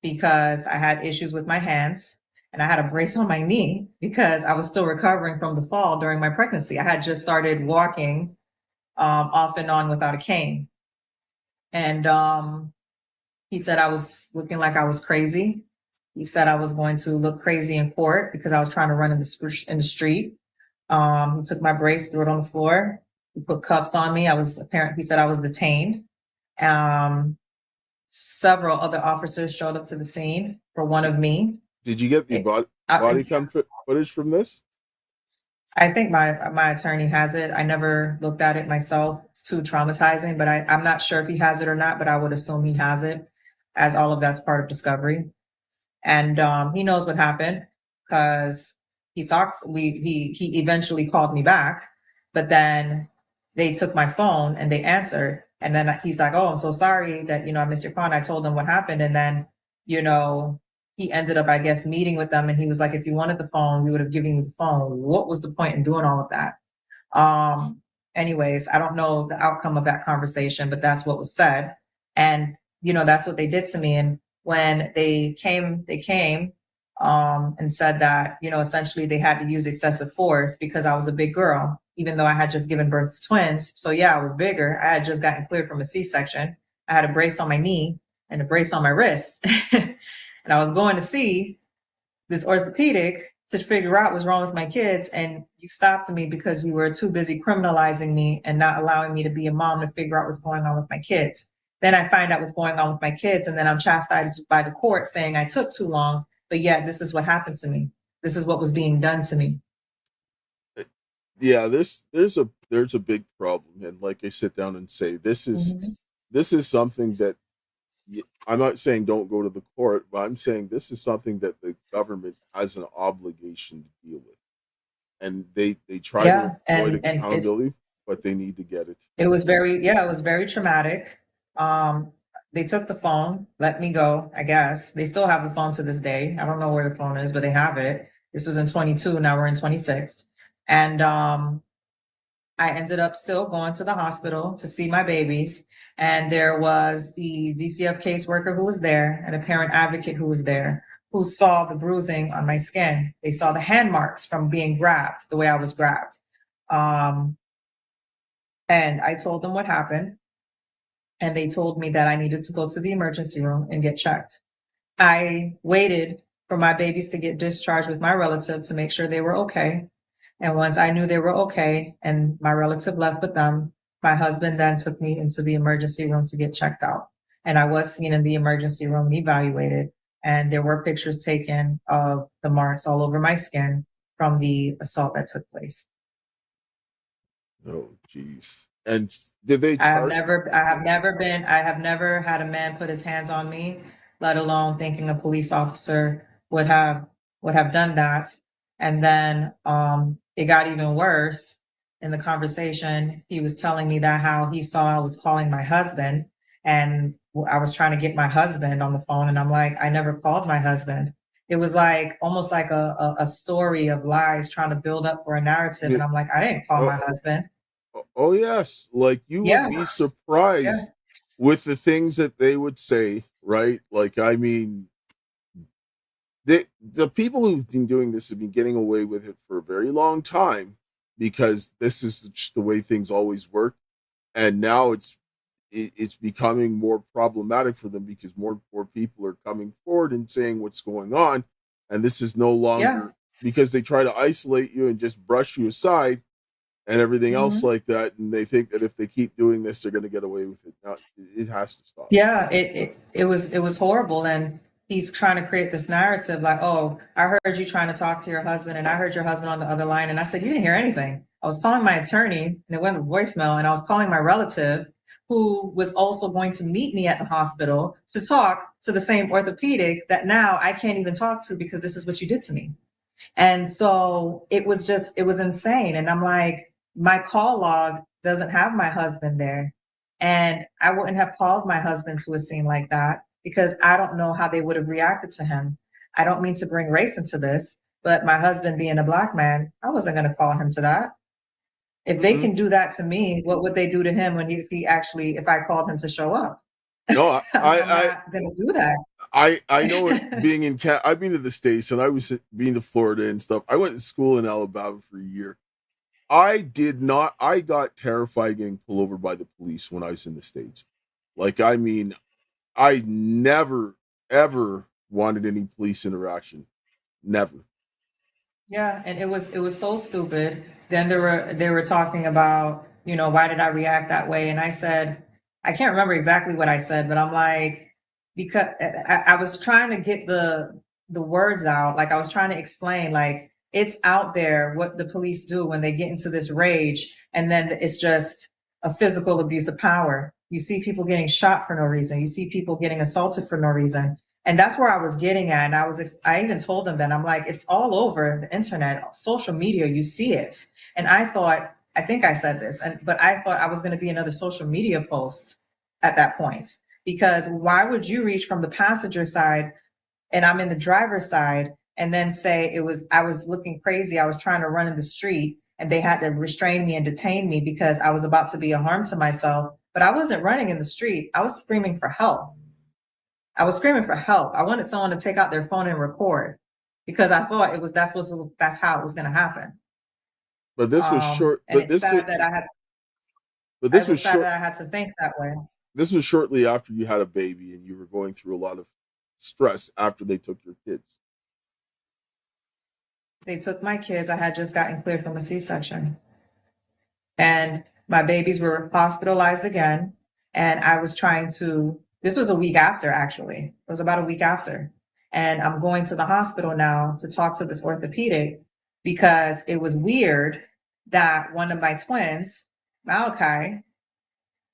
because I had issues with my hands, and I had a brace on my knee because I was still recovering from the fall during my pregnancy. I had just started walking off and on without a cane. And he said I was looking like I was crazy. He said I was going to look crazy in court because I was trying to run in the street. He took my brace, threw it on the floor. He put cuffs on me. He said I was detained. Several other officers showed up to the scene for one of me. Did you get the body cam footage from this? I think my attorney has it. I never looked at it myself. It's too traumatizing, but I'm not sure if he has it or not, but I would assume he has it, as all of that's part of discovery. And he knows what happened because he eventually called me back, but then they took my phone and they answered. And then he's like, oh, I'm so sorry that, I missed your call. And I told him what happened. And then, he ended up, I guess, meeting with them. And he was like, if you wanted the phone, we would have given you the phone. What was the point in doing all of that? Anyways, I don't know the outcome of that conversation, but that's what was said. And, that's what they did to me. And when they came and said that, essentially they had to use excessive force because I was a big girl, even though I had just given birth to twins. So yeah, I was bigger. I had just gotten cleared from a C-section. I had a brace on my knee and a brace on my wrist. And I was going to see this orthopedic to figure out what's wrong with my kids. And you stopped me because you were too busy criminalizing me and not allowing me to be a mom to figure out what's going on with my kids. Then I find out what's going on with my kids. And then I'm chastised by the court saying I took too long. But yet this is what happened to me. This is what was being done to me. Yeah, there's a big problem. And like I sit down and say, this is something that I'm not saying don't go to the court, but I'm saying this is something that the government has an obligation to deal with. And they try to avoid accountability, but they need to get it. It was very traumatic. They took the phone, let me go, I guess. They still have the phone to this day. I don't know where the phone is, but they have it. This was in 22, now we're in 26. And I ended up still going to the hospital to see my babies. And there was the DCF caseworker who was there and a parent advocate who was there, who saw the bruising on my skin. They saw the hand marks from being grabbed, the way I was grabbed. And I told them what happened. And they told me that I needed to go to the emergency room and get checked. I waited for my babies to get discharged with my relative to make sure they were okay. And once I knew they were okay and my relative left with them, my husband then took me into the emergency room to get checked out. And I was seen in the emergency room and evaluated. And there were pictures taken of the marks all over my skin from the assault that took place. Oh, geez. And did they charge? I have never had a man put his hands on me, let alone thinking a police officer would have done that. And then it got even worse in the conversation. He was telling me that how he saw I was calling my husband and I was trying to get my husband on the phone. And I'm like, I never called my husband. It was like almost like a story of lies trying to build up for a narrative. And I'm like, I didn't call my husband. Oh, yes. Like you would be surprised with the things that they would say, right? Like, I mean, the people who've been doing this have been getting away with it for a very long time because this is just the way things always work. And now it's becoming more problematic for them because more and more people are coming forward and saying what's going on. And this is no longer because they try to isolate you and just brush you aside and everything else like that. And they think that if they keep doing this, they're going to get away with it. Now, it has to stop. Yeah, it was horrible. And he's trying to create this narrative like, oh, I heard you trying to talk to your husband and I heard your husband on the other line. And I said, you didn't hear anything. I was calling my attorney and it went to voicemail and I was calling my relative who was also going to meet me at the hospital to talk to the same orthopedic that now I can't even talk to because this is what you did to me. And so it was insane. And I'm like, my call log doesn't have my husband there. And I wouldn't have called my husband to a scene like that because I don't know how they would have reacted to him. I don't mean to bring race into this, but my husband being a Black man, I wasn't going to call him to that. If they can do that to me, what would they do to him if I called him to show up? No, I'm not going to do that. I know it being in I've been to the States and I was being to Florida and stuff. I went to school in Alabama for a year. I got terrified getting pulled over by the police when I was in the States. Like, I mean, I never, ever wanted any police interaction. Never. Yeah, and it was so stupid. Then they were talking about, why did I react that way? And I said, I can't remember exactly what I said, but I'm like, because I was trying to get the words out. Like I was trying to explain, like, it's out there what the police do when they get into this rage, and then it's just a physical abuse of power. You see people getting shot for no reason. You see people getting assaulted for no reason. And that's where I was getting at. And I even told them that I'm like, it's all over the internet, social media, you see it. And I think I said this, but I thought I was going to be another social media post at that point, because why would you reach from the passenger side and I'm in the driver's side and then say I was looking crazy. I was trying to run in the street and they had to restrain me and detain me because I was about to be a harm to myself. But I wasn't running in the street. I was screaming for help. I wanted someone to take out their phone and record because I thought that's how it was going to happen. But this was short. And But it's sad that I had to think that way. This was shortly after you had a baby and you were going through a lot of stress after they took your kids. They took my kids. I had just gotten cleared from a C-section. And my babies were hospitalized again. And this was a week after, actually. It was about a week after. And I'm going to the hospital now to talk to this orthopedic because it was weird that one of my twins, Malachi,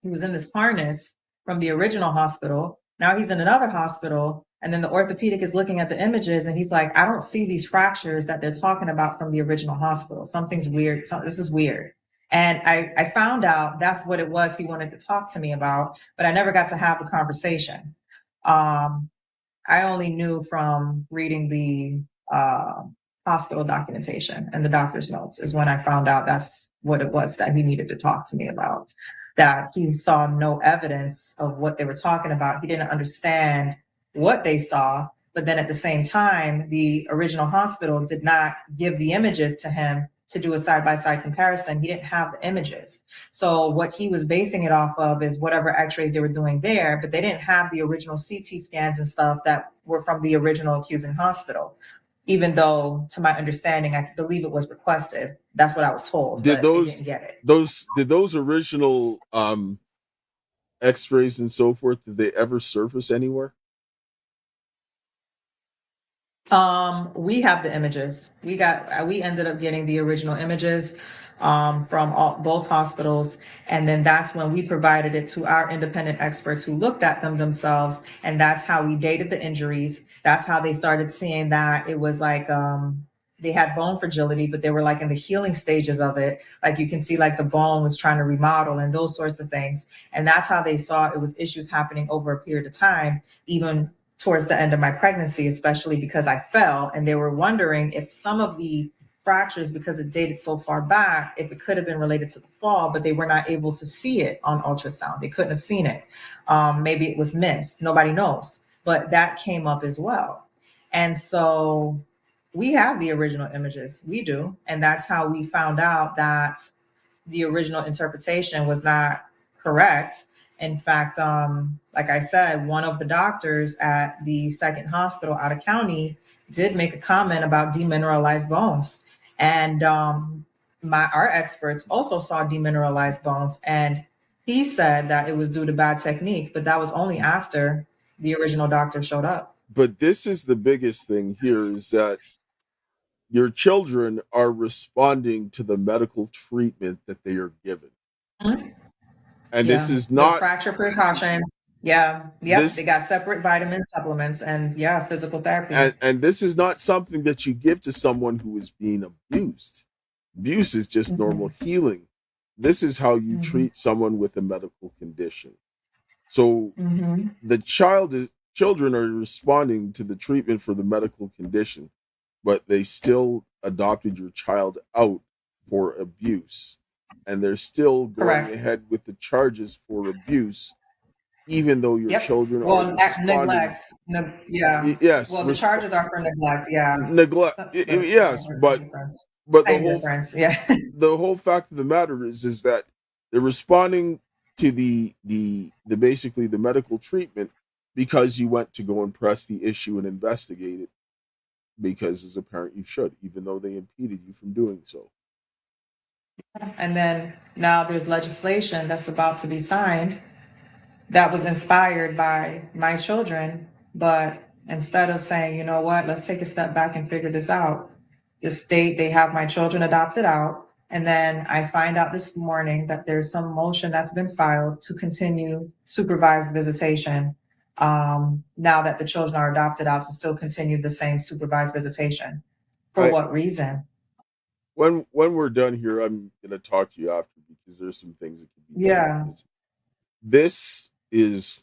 he was in this harness from the original hospital. Now he's in another hospital. And then the orthopedic is looking at the images and he's like, I don't see these fractures that they're talking about from the original hospital. Something's weird. This is weird. And I found out that's what it was he wanted to talk to me about, but I never got to have the conversation. I only knew from reading the hospital documentation and the doctor's notes is when I found out that's what it was that he needed to talk to me about, that he saw no evidence of what they were talking about. He didn't understand what they saw, but then at the same time, the original hospital did not give the images to him to do a side-by-side comparison. He didn't have the images. So what he was basing it off of is whatever x-rays they were doing there, but they didn't have the original CT scans and stuff that were from the original accusing hospital. Even though, to my understanding, I believe it was requested. That's what I was told. Did didn't get it. Did those original x-rays and so forth, did they ever surface anywhere? We have the images. We ended up getting the original images from both hospitals. And then that's when we provided it to our independent experts who looked at them themselves. And that's how we dated the injuries. That's how they started seeing that it was like, they had bone fragility, but they were like in the healing stages of it. Like you can see like the bone was trying to remodel and those sorts of things. And that's how they saw it was issues happening over a period of time, even towards the end of my pregnancy, especially because I fell, and they were wondering if some of the fractures, because it dated so far back, if it could have been related to the fall, but they were not able to see it on ultrasound. They couldn't have seen it. Maybe it was missed. Nobody knows, but that came up as well. And so we have the original images. We do. And that's how we found out that the original interpretation was not correct. In fact, like I said, one of the doctors at the second hospital out of county did make a comment about demineralized bones. And our experts also saw demineralized bones. And he said that it was due to bad technique, but that was only after the original doctor showed up. But this is the biggest thing here is that your children are responding to the medical treatment that they are given. Mm-hmm. And this Yeah. is The not fracture precautions. Yeah. Yep. They this got separate vitamin supplements and yeah, physical therapy. and this is not something that you give to someone who is being abused. Abuse is just normal Mhm. healing. This is how you Mhm. treat someone with a medical condition. So Mhm. the children are responding to the treatment for the medical condition, but they still adopted your child out for abuse, and they're still going Correct. ahead with the charges for abuse, even though your Yep. children are Well, responding. neglect. Yeah. Yes, Well, the charges are for neglect. Yeah. neglect. Yes, There's some but difference. but Same difference. Yeah. the whole fact of the matter is that they're responding to the basically the medical treatment because you went to go and press the issue and investigate it, because as a parent you should, even though they impeded you from doing so. And then now there's legislation that's about to be signed that was inspired by my children. But instead of saying, you know what, let's take a step back and figure this out, the state, they have my children adopted out. And then I find out this morning that there's some motion that's been filed to continue supervised visitation. Now that the children are adopted out, to still continue the same supervised visitation. For I what reason? when we're done here, I'm going to talk to you after, because there's some things that can be done. Yeah. This is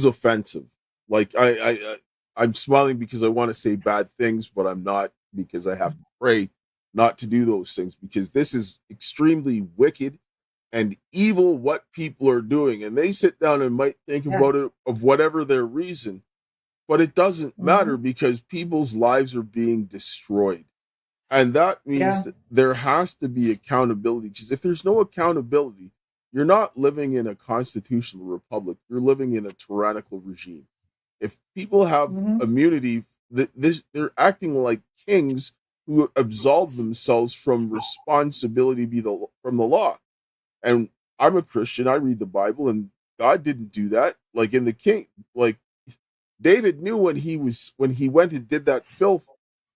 offensive. Like I'm smiling because I want to say bad things, but I'm not, because I have to pray not to do those things, because this is extremely wicked and evil what people are doing. And they sit down and might think about Yes. it of whatever their reason, but it doesn't matter, because people's lives are being destroyed. And that means Yeah. that there has to be accountability, because if there's no accountability, you're not living in a constitutional republic. You're living in a tyrannical regime. If people have immunity, they're acting like kings who absolve themselves from responsibility from the law. And I'm a Christian. I read the Bible, and God didn't do that. Like in the king, like David knew when he went and did that filth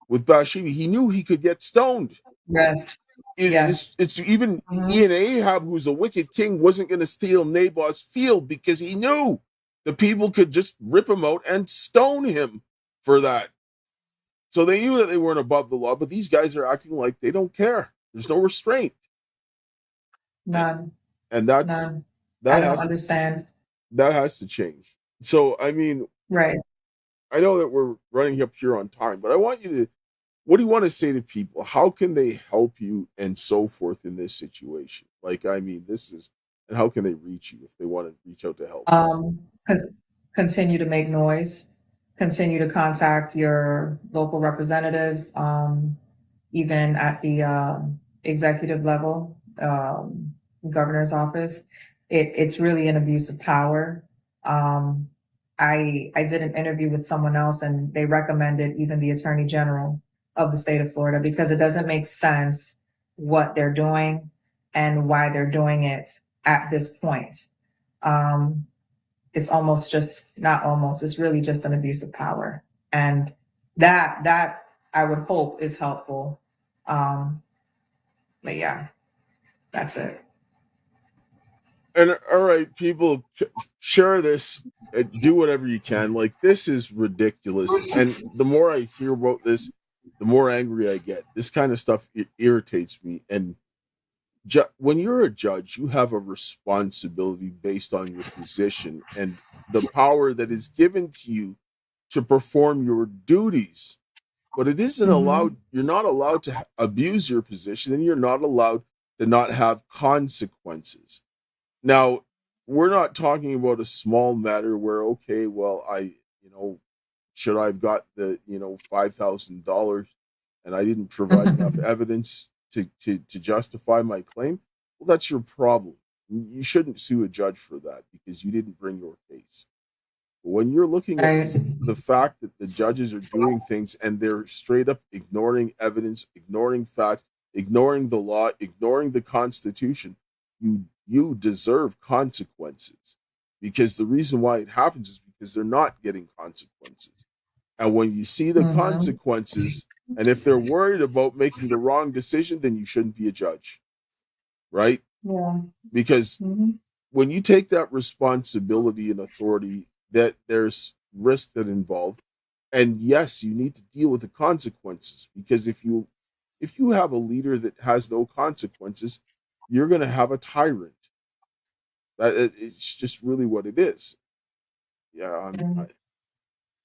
with Bathsheba, he knew he could get stoned. Yes. Yes. It's even Mhm. Ian Ahab, who's a wicked king, wasn't going to steal Naboth's field, because he knew the people could just rip him out and stone him for that. So they knew that they weren't above the law, but these guys are acting like they don't care. There's no restraint. None. And that's None. that I don't has understand. that has to change. So I mean, Right. I know that we're running up here on time, but I want you to, what do you want to say to people? How can they help you and so forth in this situation? Like, I mean, and how can they reach you if they want to reach out to help? Continue to make noise. Continue to contact your local representatives, even at the executive level, governor's office. It's really an abuse of power. I did an interview with someone else, and they recommended even the Attorney General of the state of Florida, because it doesn't make sense what they're doing and why they're doing it at this point. It's almost just not almost, it's really just an abuse of power. And that I would hope is helpful. But yeah, that's it. And all right, people, share this, do whatever you can. Like, this is ridiculous. And the more I hear about this, the more angry I get. This kind of stuff, it irritates me. And when you're a judge, you have a responsibility based on your position and the power that is given to you to perform your duties. But it isn't allowed, you're not allowed to abuse your position, and you're not allowed to not have consequences. Now, we're not talking about a small matter where, okay, well, should I have got the, $5,000 and I didn't provide enough evidence to justify my claim? Well, that's your problem. You shouldn't sue a judge for that, because you didn't bring your case. But when you're looking at the fact that the judges are doing things and they're straight up ignoring evidence, ignoring facts, ignoring the law, ignoring the Constitution, you deserve consequences, because the reason why it happens is because they're not getting consequences. And when you see the consequences, and if they're worried about making the wrong decision, then you shouldn't be a judge, right? Yeah. Because Mhm. when you take that responsibility and authority, that there's risk that involved, and yes, you need to deal with the consequences, because if you have a leader that has no consequences, you're going to have a tyrant. It's just really what it is. Yeah.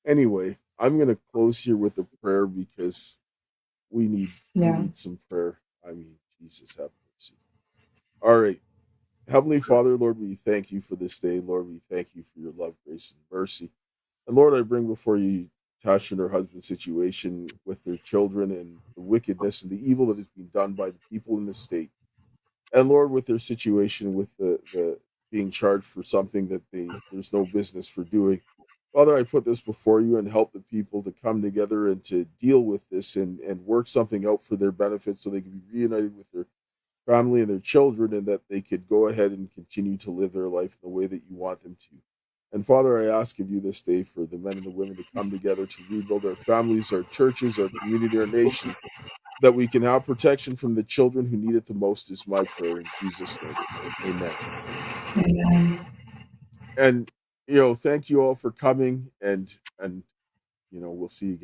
Anyway, I'm going to close here with a prayer, because we Yeah. need some prayer. I mean, Jesus have mercy. All right. Heavenly Father, Lord, we thank you for this day. Lord, we thank you for your love, grace, and mercy. And Lord, I bring before you Tasha and her husband's situation with their children, and the wickedness and the evil that is being done by the people in the state. And Lord, with their situation with the being charged for something that there's no business for doing. Father, I put this before you and help the people to come together and to deal with this, and work something out for their benefit, so they can be reunited with their family and their children, and that they could go ahead and continue to live their life in the way that you want them to. And Father, I ask of you this day for the men and the women to come together to rebuild our families, our churches, our community, our nation, that we can have protection from the children who need it the most, is my prayer in Jesus' name. Amen. Amen. And thank you all for coming, and we'll see you again.